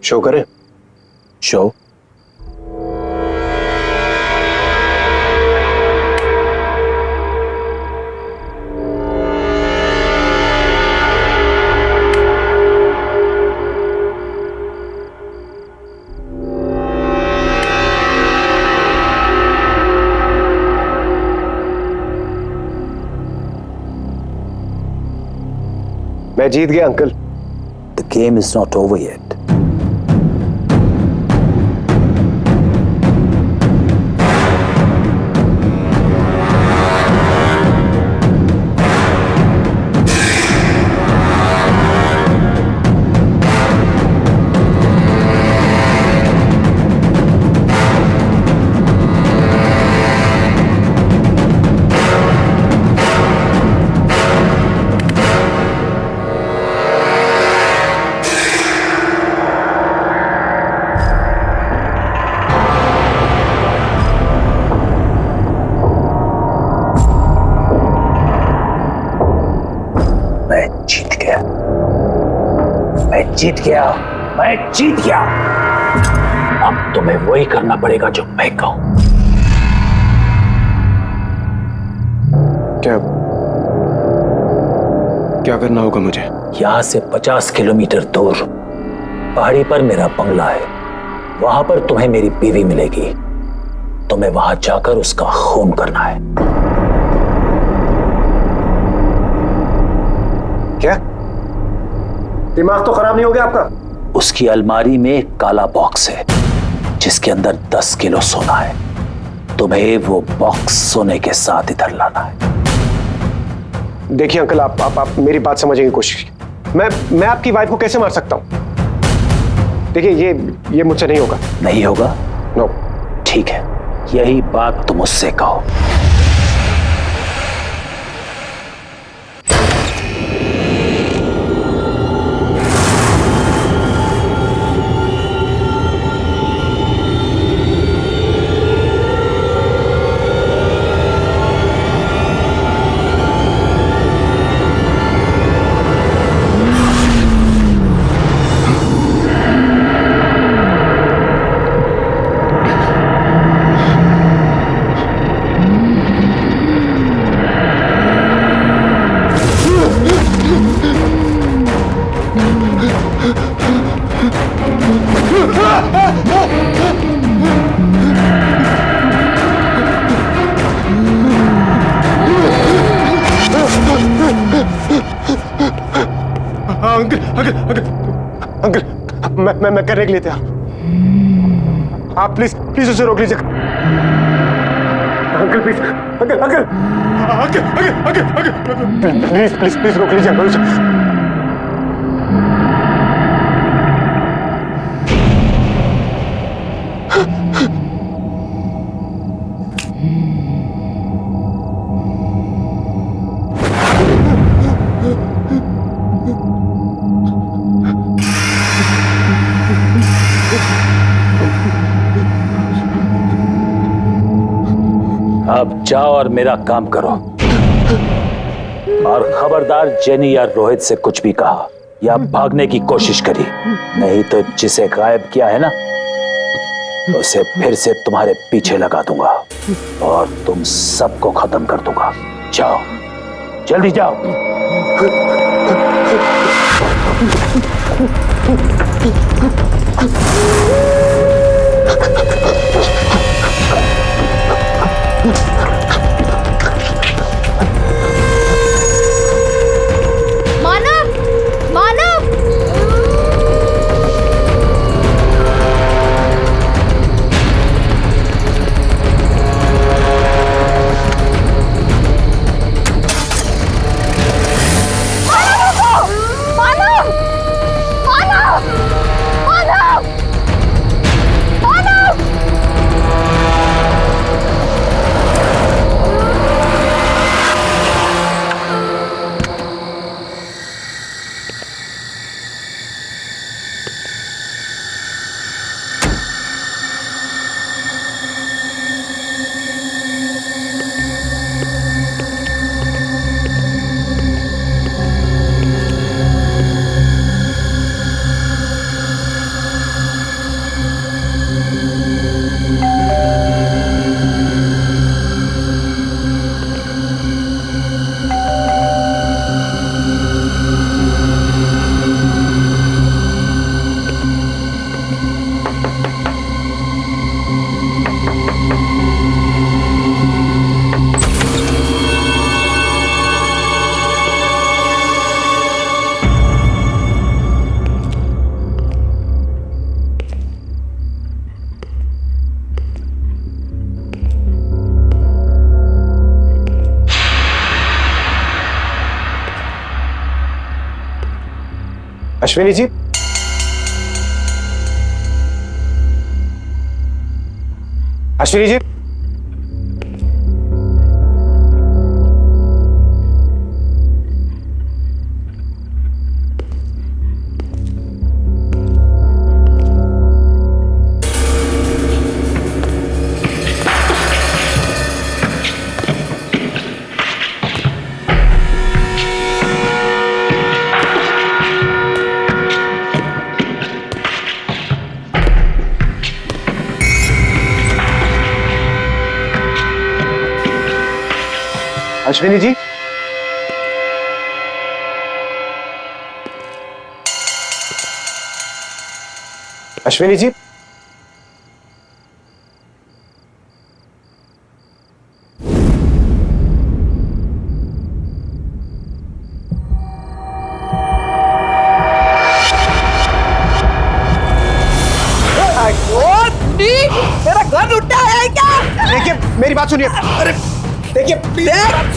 Show करें? शो? मैं जीत गया uncle. The game is not over yet. जीत गया, मैं जीत गया। अब तुम्हें वही करना पड़ेगा जो मैं कहूं। क्या क्या करना होगा मुझे? यहां से 50 किलोमीटर दूर पहाड़ी पर मेरा बंगला है, वहां पर तुम्हें मेरी बीवी मिलेगी। तुम्हें वहां जाकर उसका खून करना है। क्या दिमाग तो खराब नहीं हो गया आपका? उसकी अलमारी में एक काला बॉक्स है जिसके अंदर 10 किलो सोना है। तुम्हें वो बॉक्स सोने के साथ इधर लाना है। देखिए अंकल, आप मेरी बात समझने की कोशिश कीजिए। मैं आपकी वाइफ को कैसे मार सकता हूं? देखिए ये मुझसे नहीं होगा। नहीं होगा? नो। ठीक है, यही बात तुम उससे कहो। अंकल, मैं करने के लिए तैयार। आप प्लीज उसे रोक लीजिए। अंकल प्लीज, अंकल प्लीज रोक लीजिए अंकल उसे। अब जाओ और मेरा काम करो। और खबरदार जेनी या रोहित से कुछ भी कहा या भागने की कोशिश करी, नहीं तो जिसे गायब किया है ना, उसे फिर से तुम्हारे पीछे लगा दूंगा और तुम सबको खत्म कर दूंगा। जाओ, जल्दी जाओ। मानव, मानव, अश्विनी जी, अश्विनी जी, अश्विनी जी, अश्विनी जी, मेरा घर लुटा है क्या? देखिए मेरी बात सुनिए। अरे देखिए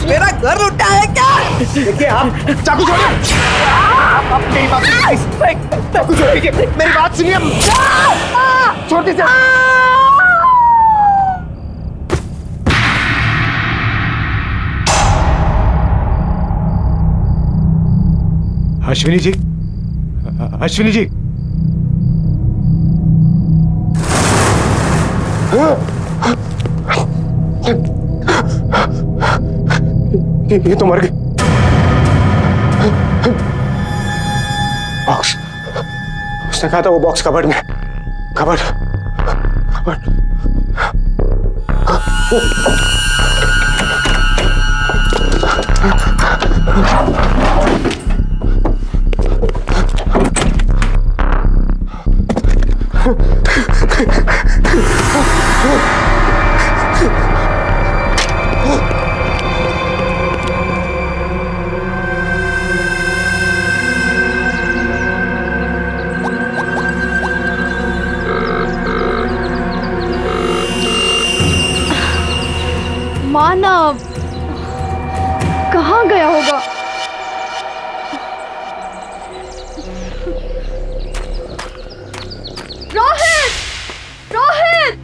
मेरा घर लुटा है क्या? देखिए आप चाकू छोड़िए। आप मेरी बात सुनिए। चाकू छोड़िए, मेरी बात सुनिए। छोड़ दीजिए। अश्विनी जी, अश्विनी जी, ये तो मर गई। बॉक्स, उसने कहा था वो बॉक्स कबर्ड में। Cupboard, cupboard. मानव कहाँ गया होगा? रोहित, रोहित,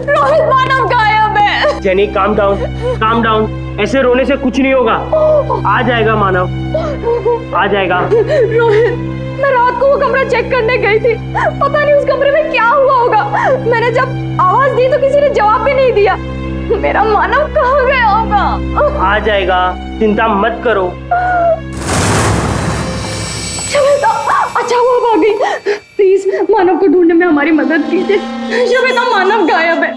रोहित, मानव गायब है। Jenny calm down, calm down. ऐसे रोने से कुछ नहीं होगा। आ जाएगा मानव, आ जाएगा। रोहित, मैं रात को वो कमरा चेक करने गई थी। पता नहीं उस कमरे में क्या हुआ होगा। मैंने जब आवाज दी तो किसी ने जवाब भी नहीं दिया। मेरा मानव कहाँ गया होगा? आ जाएगा, चिंता मत करो। श्वेता, अच्छा हुआ भाग गई। प्लीज मानव को ढूंढने में हमारी मदद कीजिए। श्वेता, मानव गायब है।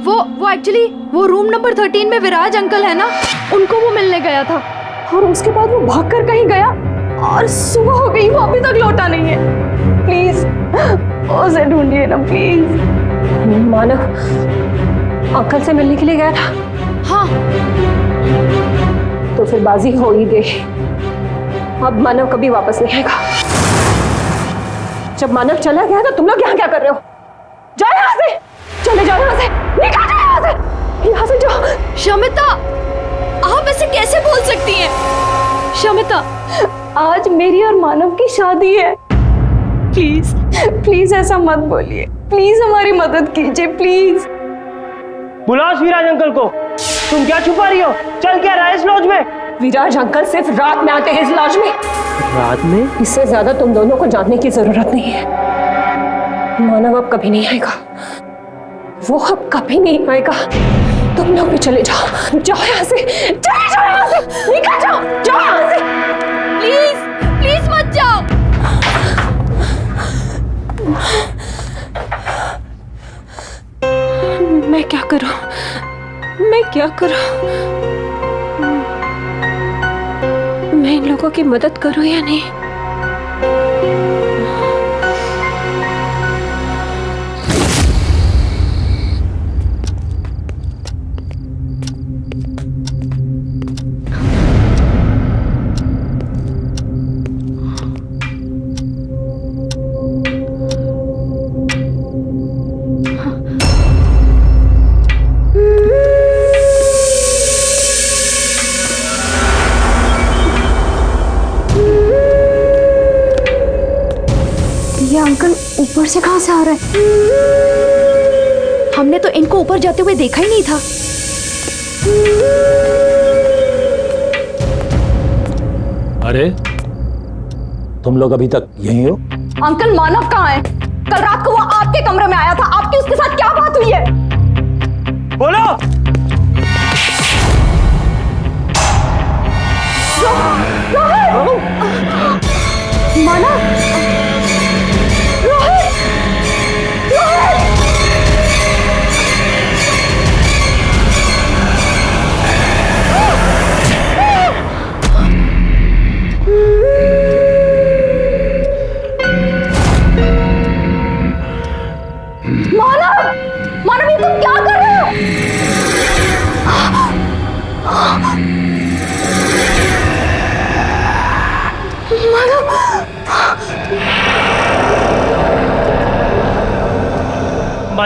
वो एक्चुअली वो रूम नंबर 13 में विराज अंकल है ना, उनको वो मिलने गया था और उसके बाद वो भागकर कहीं गया और सुबह हो गई, वो अभी तक लौटा नहीं है। प्लीज उसे ढूंढिए ना प्लीज। मानव अंकल से मिलने के लिए गया था? हाँ। तो फिर बाजी हो ही गई। अब मानव कभी वापस नहीं आएगा। जब मानव चला गया तो तुम लोग यहाँ क्या कर रहे हो? जाओ यहाँ से, चले जाओ यहाँ से, निकल जाओ यहाँ से, यहाँ से जाओ। शमिता, आप ऐसे कैसे बोल सकती हैं? शमिता, आज मेरी और मानव की शादी है। प्लीज प्लीज ऐसा मत बोलिए। प्लीज हमारी मदद कीजिए प्लीज। बुलाओ विराज अंकल को। तुम क्या छुपा रही हो? चल क्या रहा है इस लॉज में? विराज अंकल सिर्फ रात में आते हैं इस लॉज में। रात में? इससे ज्यादा तुम दोनों को जानने की जरूरत नहीं है। मानव अब कभी नहीं आएगा, वो अब कभी नहीं आएगा। तुम लोग भी चले जाओ, जाओ यहाँ से, चले जाओ यहाँ से, निकल जाओ, जाओ यहाँ से। प्लीज प्लीज मत जाओ। मैं क्या करूं? मैं क्या करूं? मैं इन लोगों की मदद करूं या नहीं? ऊपर से कहां से आ रहा है? हमने तो इनको ऊपर जाते हुए देखा ही नहीं था। अरे तुम लोग अभी तक यहीं हो? अंकल मानव कहाँ है? कल रात को वो आपके कमरे में आया था। आपकी उसके साथ क्या बात हुई है? बोलो। मानव,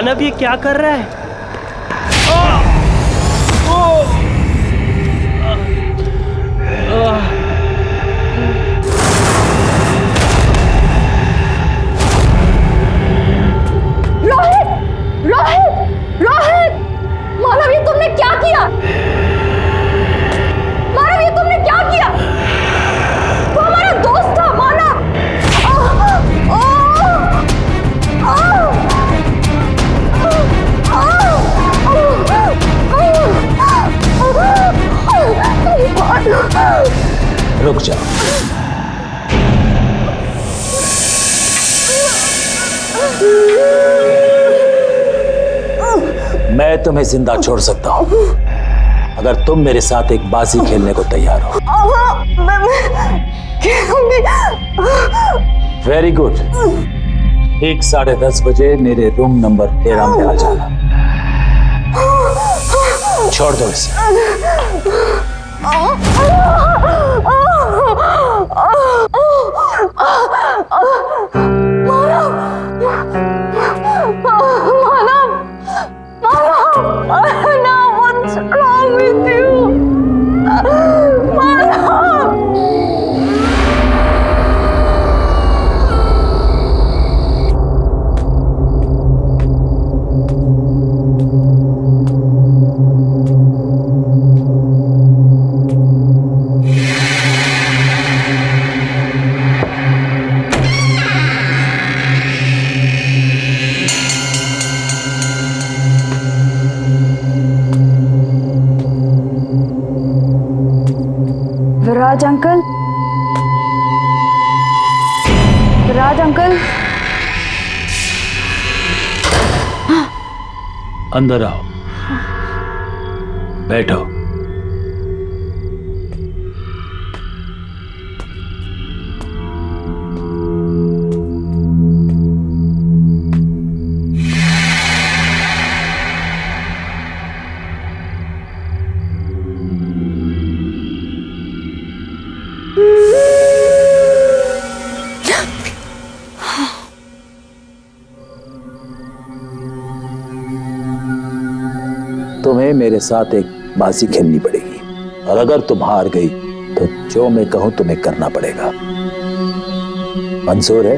मानव ये क्या कर रहा है? रोहित! रोहित! रोहित! मानव ये तुमने क्या किया? मानव ये तुमने क्या किया? वो हमारा दोस्त था मानव! रुक जा। मैं तुम्हें जिंदा छोड़ सकता हूं अगर तुम मेरे साथ एक बाजी खेलने को तैयार हो। Very good. ठीक 10:30 बजे मेरे रूम नंबर 13 में आ जाना। छोड़ दो इसे। विराज अंकल, विराज अंकल, अंदर आओ, बैठो। तुम्हें मेरे साथ एक बाजी खेलनी पड़ेगी और अगर तुम हार गई तो जो मैं कहूं तुम्हें करना पड़ेगा। मंजूर है?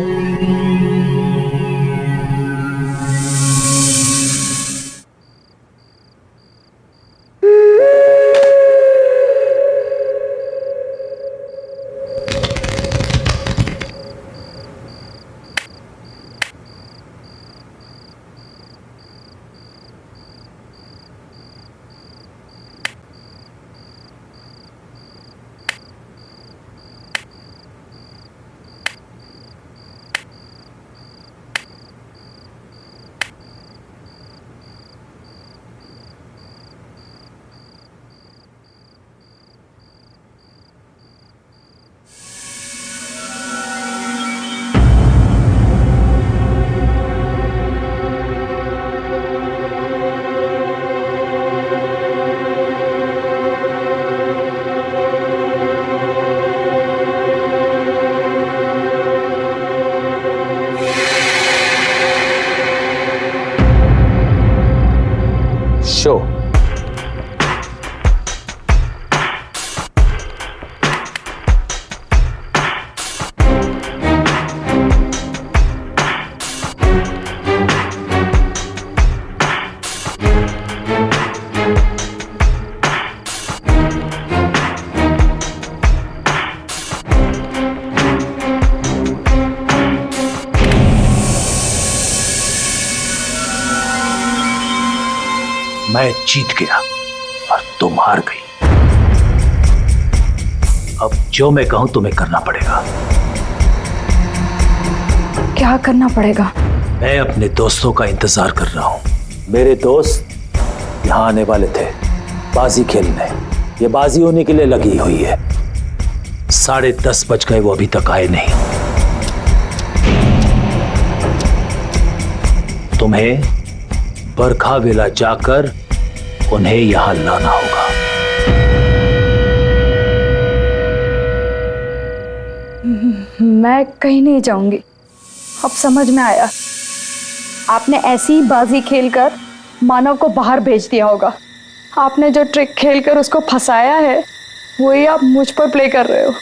शो मैं जीत गया और तुम हार गई। अब जो मैं कहूं तुम्हें करना पड़ेगा। क्या करना पड़ेगा? मैं अपने दोस्तों का इंतजार कर रहा हूं। मेरे दोस्त यहां आने वाले थे बाजी खेलने। ये बाजी होने के लिए लगी हुई है। 10:30 बज गए, वो अभी तक आए नहीं। तुम्हें बरखा विला जाकर उन्हें यहां लाना होगा। मैं कहीं नहीं जाऊंगी। अब समझ में आया, आपने ऐसी ही बाजी खेलकर मानव को बाहर भेज दिया होगा। आपने जो ट्रिक खेलकर उसको फंसाया है वही आप मुझ पर प्ले कर रहे हो।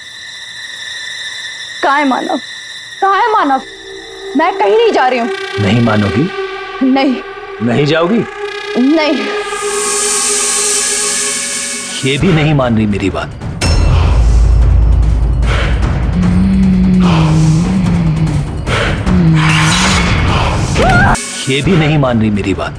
कहाँ है मानव? कहाँ है मानव? मैं कहीं नहीं जा रही हूँ। नहीं मानोगी? नहीं। नहीं जाओगी? नहीं। ये भी नहीं मान रही मेरी बात? ये भी नहीं मान रही मेरी बात?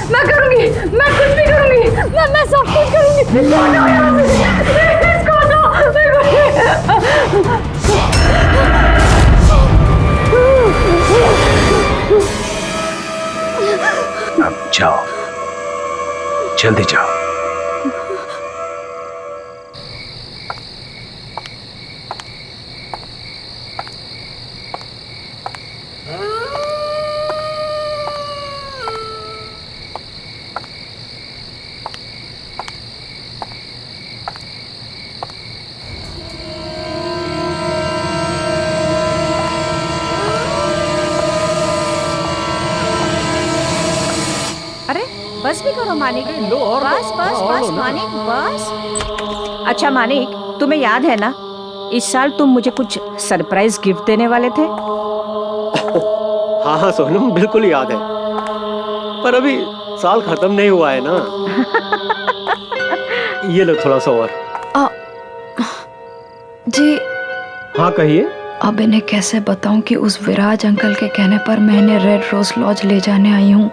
मैं करूंगी, मैं कुछ भी करूंगी, मैं सब कुछ करूंगी। अब जाओ, जल्दी जाओ। बस भी करो मानिक। बस बस बस मानिक बस। अच्छा मानिक, तुम्हें याद है ना इस साल तुम मुझे कुछ सरप्राइज गिफ्ट देने वाले थे? हाँ हाँ सोनम, बिल्कुल याद है, पर अभी साल खत्म नहीं हुआ है ना। ये लो थोड़ा सा और। जी हाँ कहिए। अब इन्हें कैसे बताऊं कि उस विराज अंकल के कहने पर मैं इन्हें रेड रोज लॉज ले जाने आई हूँ।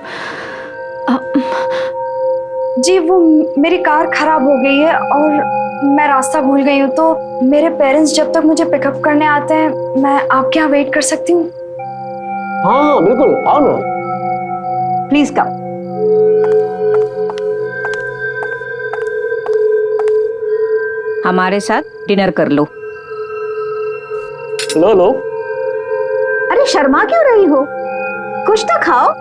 जी वो मेरी कार खराब हो गई है और मैं रास्ता भूल गई हूँ, तो मेरे पेरेंट्स जब तक मुझे पिकअप करने आते हैं मैं आपके यहाँ वेट कर सकती हूँ? हाँ हाँ बिल्कुल, आओ ना। Please come. हमारे साथ डिनर कर लो। लो लो। अरे शर्मा क्यों रही हो, कुछ तो खाओ।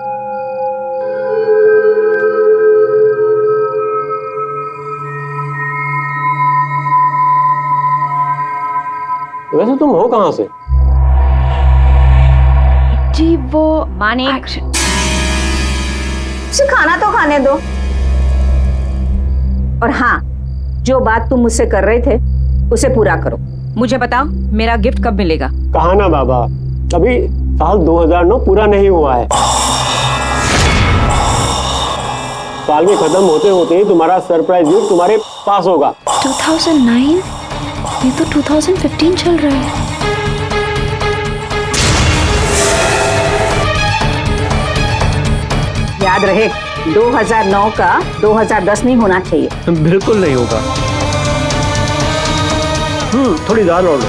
वैसे तुम हो कहाँ से? जी वो मानिक, उसे खाना तो खाने दो। और हाँ, जो बात तुम मुझसे कर रहे थे उसे पूरा करो। मुझे बताओ मेरा गिफ्ट कब मिलेगा? कहा ना बाबा, अभी साल 2009 पूरा नहीं हुआ है। साल के खत्म होते होते ही तुम्हारा सरप्राइज गिफ्ट तुम्हारे पास होगा। 2009? ये तो 2015 चल रहा है। याद रहे 2009 का 2010 नहीं होना चाहिए। बिल्कुल नहीं होगा। थोड़ी दाल और लो।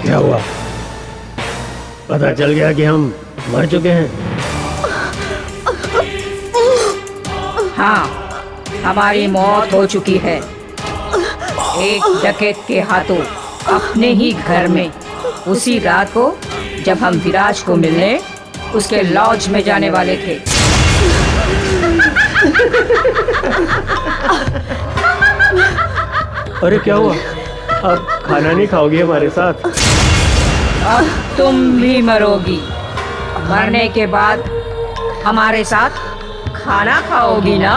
क्या हुआ? पता चल गया कि हम मर चुके हैं? हाँ, हमारी मौत हो चुकी है एक डकैत के हाथों, अपने ही घर में, उसी रात को जब हम विराज को मिलने उसके लॉज में जाने वाले थे। अरे क्या हुआ? अब खाना नहीं खाओगी हमारे साथ? अब तुम भी मरोगी। मरने के बाद हमारे साथ खाना खाओगी ना?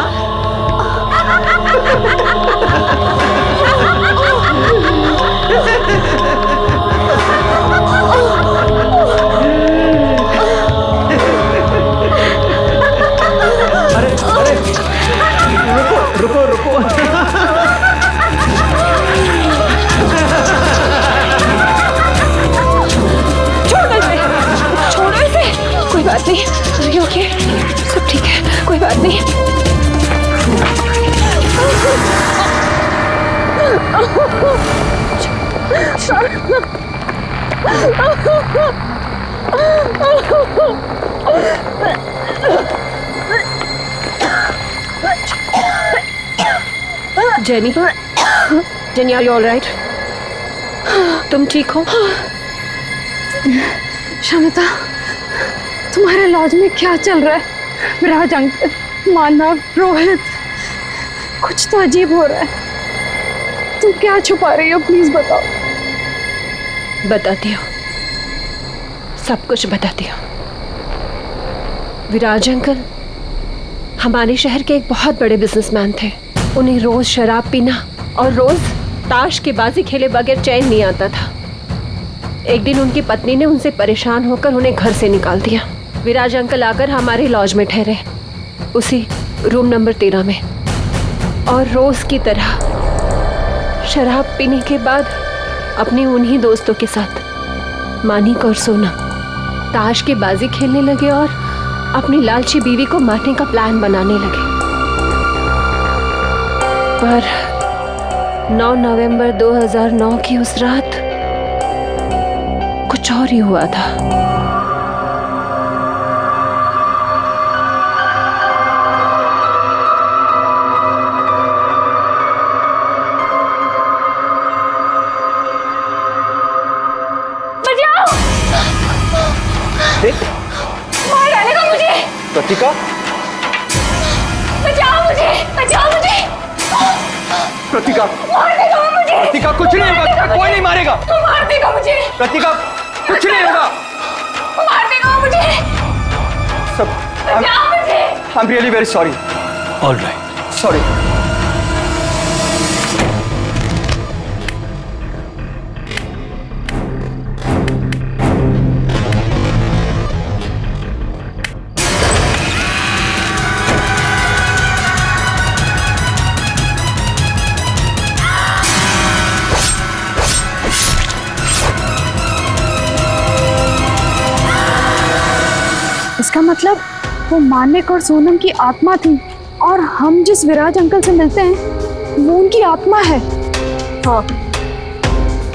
अरे रुको रुको रुको। छोड़ो इसे, कोई बात नहीं। अरे ओके, सब ठीक है, कोई बात नहीं। Jenny, Jenny, are you all right? तुम ठीक हो? शमिता, तुम्हारे लॉज में क्या चल रहा है? विराज अंकल, मानव, रोहित, कुछ तो अजीब हो रहा है। तुम क्या छुपा रही हो? प्लीज बताओ। बताती हूँ, सब कुछ बताती हूँ। विराज अंकल हमारे शहर के एक बहुत बड़े बिजनेसमैन थे। उन्हें रोज शराब पीना और रोज ताश की बाजी खेले बगैर चैन नहीं आता था। एक दिन उनकी पत्नी ने उनसे परेशान होकर उन्हें घर से निकाल दिया। विराज अंकल आकर हमारे लॉज में ठहरे, उसी रूम नंबर 13 में, और रोज की तरह शराब पीने के बाद अपने उन्हीं दोस्तों के साथ मानिक और सोनम ताश की बाजी खेलने लगे और अपनी लालची बीवी को मारने का प्लान बनाने लगे। पर 9 नवंबर 2009 की उस रात कुछ और ही हुआ था। मार डालेगा मुझे। प्रतिका, बचाओ मुझे, बचाओ मुझे। प्रतिका, मार देगा वो मुझे। प्रतिका, कुछ नहीं होगा, कोई नहीं मारेगा। मार देगा मुझे। प्रतिका, कुछ नहीं होगा। मार देगा वो मुझे। सब, बचाओ मुझे। I'm really very sorry. All right. Sorry. इसका मतलब वो मानिक और सोनम की आत्मा थी, और हम जिस विराज अंकल से मिलते हैं वो उनकी आत्मा है। हाँ,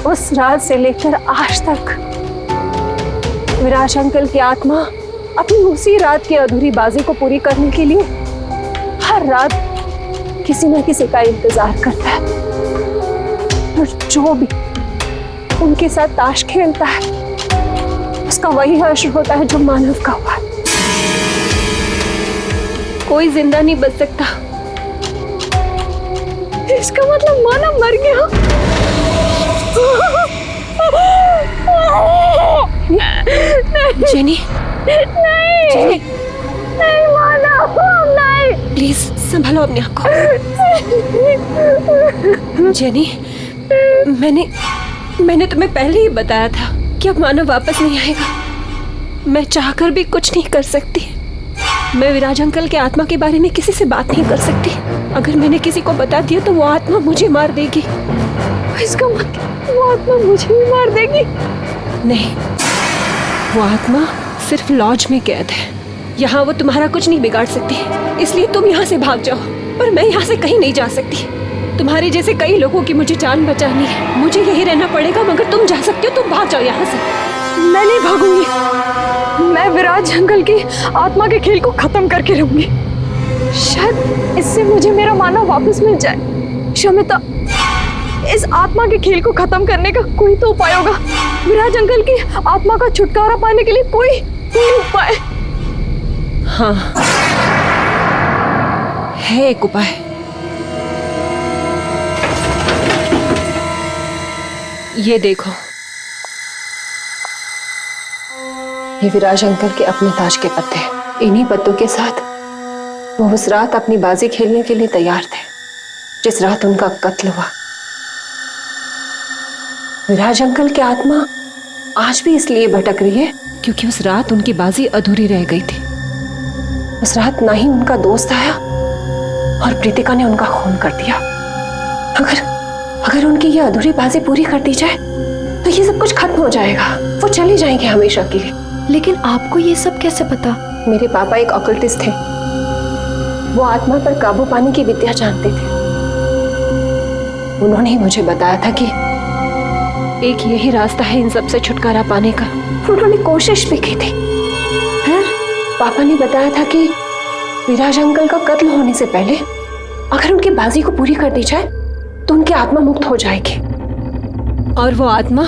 उस रात से लेकर आज तक विराज अंकल की आत्मा अपनी उसी रात की अधूरी बाजी को पूरी करने के लिए हर रात किसी न किसी का इंतजार करता है, और जो भी उनके साथ ताश खेलता है उसका वही हश्र होता है जो मानव का हुआ। कोई जिंदा नहीं बच सकता। इसका मतलब मानव मर गया। जेनी, नहीं, जेनी, नहीं मानव, नहीं। प्लीज संभालो अपने आप को। जेनी, मैंने तुम्हें पहले ही बताया था कि अब मानव वापस नहीं आएगा। मैं चाहकर भी कुछ नहीं कर सकती। मैं विराज अंकल के आत्मा के बारे में किसी से बात नहीं कर सकती। अगर मैंने किसी को बता दिया तो वो आत्मा मुझे मार देगी। इसका मतलब वो आत्मा मुझे भी मार देगी? नहीं, वो आत्मा सिर्फ लॉज में कैद है। यहाँ वो तुम्हारा कुछ नहीं बिगाड़ सकती, इसलिए तुम यहाँ से भाग जाओ। पर मैं यहाँ से कहीं नहीं जा सकती। तुम्हारे जैसे कई लोगों की मुझे जान बचानी है। मुझे यही रहना पड़ेगा, मगर तुम जा सकते हो। तुम भाग जाओ यहाँ से। मैं नहीं भागूंगी। मैं विराज अंकल की आत्मा के खेल को खत्म करके रहूंगी। शायद इससे मुझे मेरा मानव वापस मिल जाए। शमिता, इस आत्मा के खेल को खत्म करने का कोई तो उपाय होगा। विराज अंकल की आत्मा का छुटकारा पाने के लिए कोई उपाय? हाँ, है एक उपाय। ये देखो, ये विराज अंकल के अपने ताज के पत्ते। इन्हीं पत्तों के साथ वो उस रात अपनी बाजी खेलने के लिए तैयार थे जिस रात उनका कत्ल हुआ। विराज अंकल की आत्मा आज भी इसलिए भटक रही है क्योंकि उस रात उनकी बाजी अधूरी रह गई थी। उस रात ना ही उनका दोस्त आया और प्रीतिका ने उनका खून कर दिया। अगर उनकी ये अधूरी बाजी पूरी कर दी जाए तो ये सब कुछ खत्म हो जाएगा। वो चले जाएंगे हमेशा के लिए। लेकिन आपको ये सब कैसे पता? मेरे पापा एक ऑकल्टिस्ट थे। वो आत्मा पर काबू पाने की विद्या जानते थे। उन्होंने ही मुझे बताया था कि एक यही रास्ता है इन सब से छुटकारा पाने का। उन्होंने कोशिश भी की थी। फिर पापा ने बताया था कि विराज अंकल का कत्ल होने से पहले अगर उनकी बाजी को पूरी कर दी जाए तो उनकी आत्मा मुक्त हो जाएगी, और वो आत्मा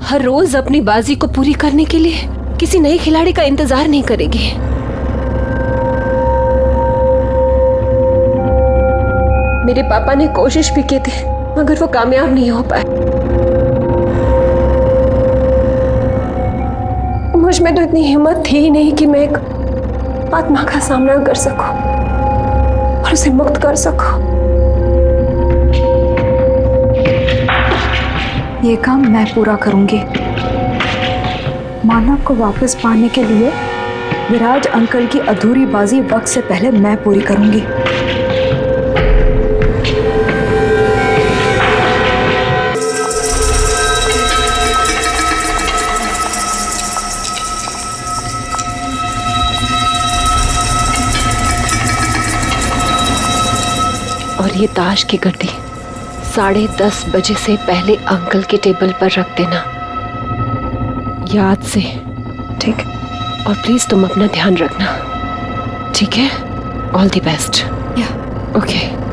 हर रोज अपनी बाजी को पूरी करने के लिए किसी नए खिलाड़ी का इंतजार नहीं करेगी। मेरे पापा ने कोशिश भी की थी मगर वो कामयाब नहीं हो पाए। मुझ में तो इतनी हिम्मत थी ही नहीं कि मैं एक आत्मा का सामना कर सकूं और उसे मुक्त कर सकूं। ये काम मैं पूरा करूंगी। मानव को वापस पाने के लिए विराज अंकल की अधूरी बाजी वक्त से पहले मैं पूरी करूंगी। और ये ताश की गड्डी 10:30 बजे से पहले अंकल के टेबल पर रख देना, याद से। ठीक, और प्लीज तुम अपना ध्यान रखना, ठीक है? All the best. ओके।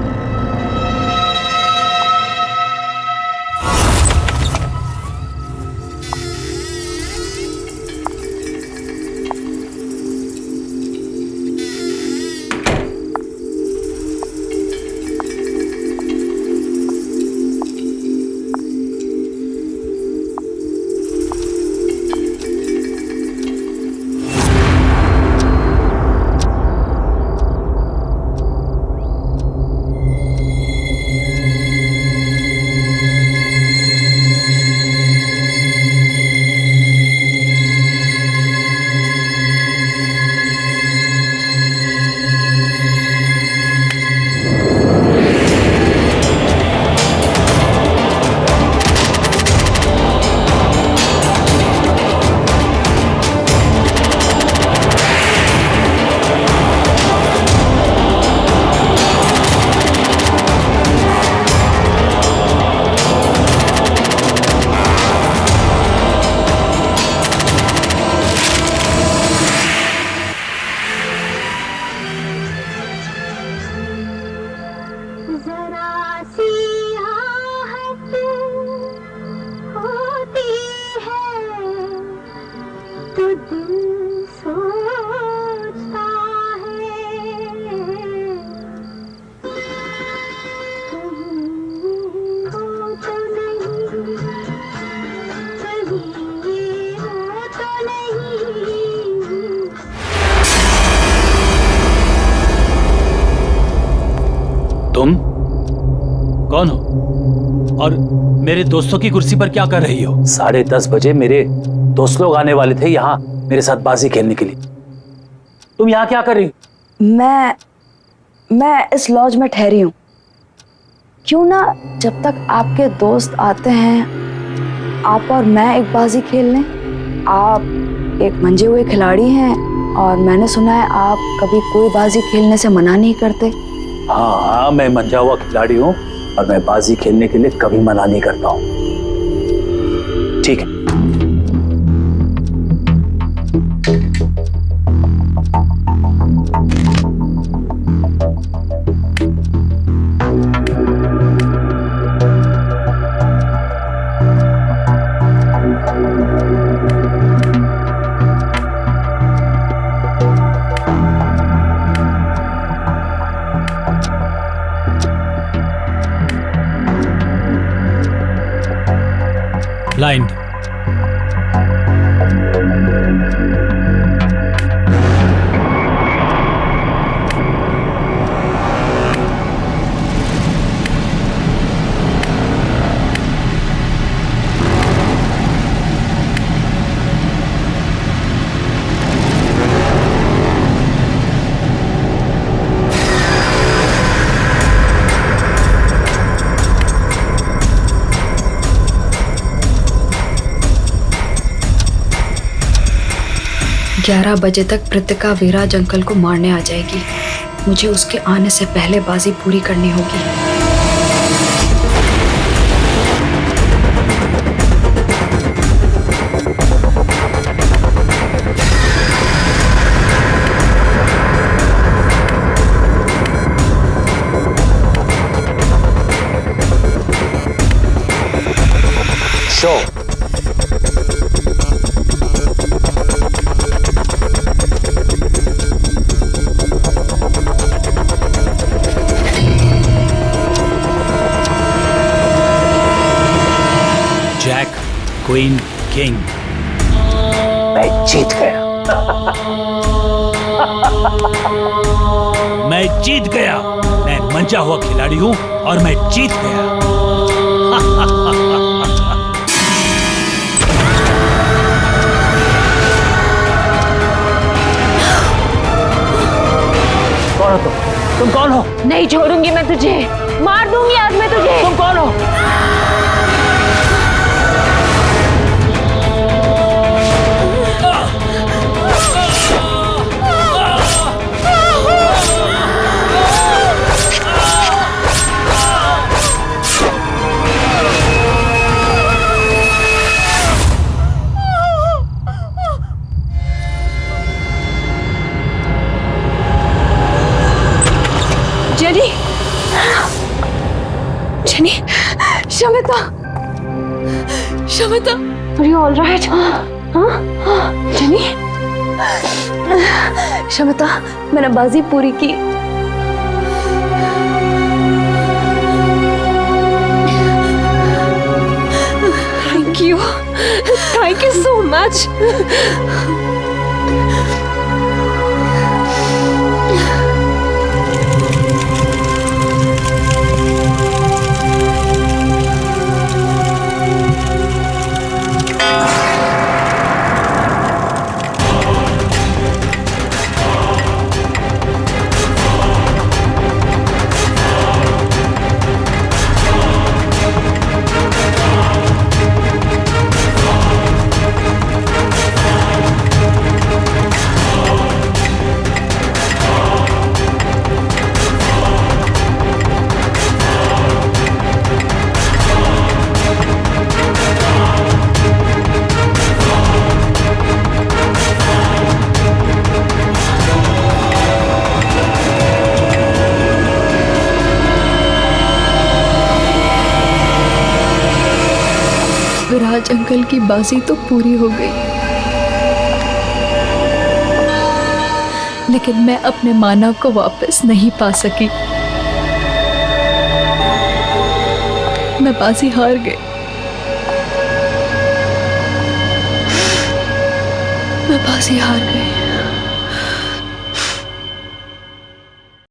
तुम कौन हो और मेरे दोस्तों की कुर्सी पर क्या कर रही हो? 10:30 बजे मेरे दोस्त लोग आने वाले थे यहाँ मेरे साथ बाजी खेलने के लिए। तुम यहाँ क्या कर रही हो? मैं इस लॉज में ठहरी हूँ। क्यों ना जब तक आपके दोस्त आते हैं आप और मैं एक बाजी खेल लें। आप एक मंजे हुए खिलाड़ी हैं और मैंने सुना है आप कभी कोई बाजी खेलने से मना नहीं करते। हाँ, मैं मंजा हुआ खिलाड़ी हूँ और मैं बाजी खेलने के लिए कभी मना नहीं करता हूँ। ठीक है। ब्लाइंड। ग्यारह बजे तक कृतिका विराज अंकल को मारने आ जाएगी। मुझे उसके आने से पहले बाजी पूरी करनी होगी। Queen king. मैं जीत गया। मैं जीत गया। मैं मंचा हुआ खिलाड़ी हूं और मैं जीत गया। कौन हो तुम कौन हो? नहीं छोड़ूंगी मैं तुझे, मार दूंगी आज मैं तुझे। तुम कौन हो? Jenny, jenny, Shamita, Shamita, are you all right? हाँ, जेनी, शमिता, मैंने बाजी पूरी की। Thank you so much. Viraj uncle की बाजी तो पूरी हो गई, लेकिन मैं अपने मानव को वापस नहीं पा सकी। मैं बाजी हार गई। मैं बाजी हार गई।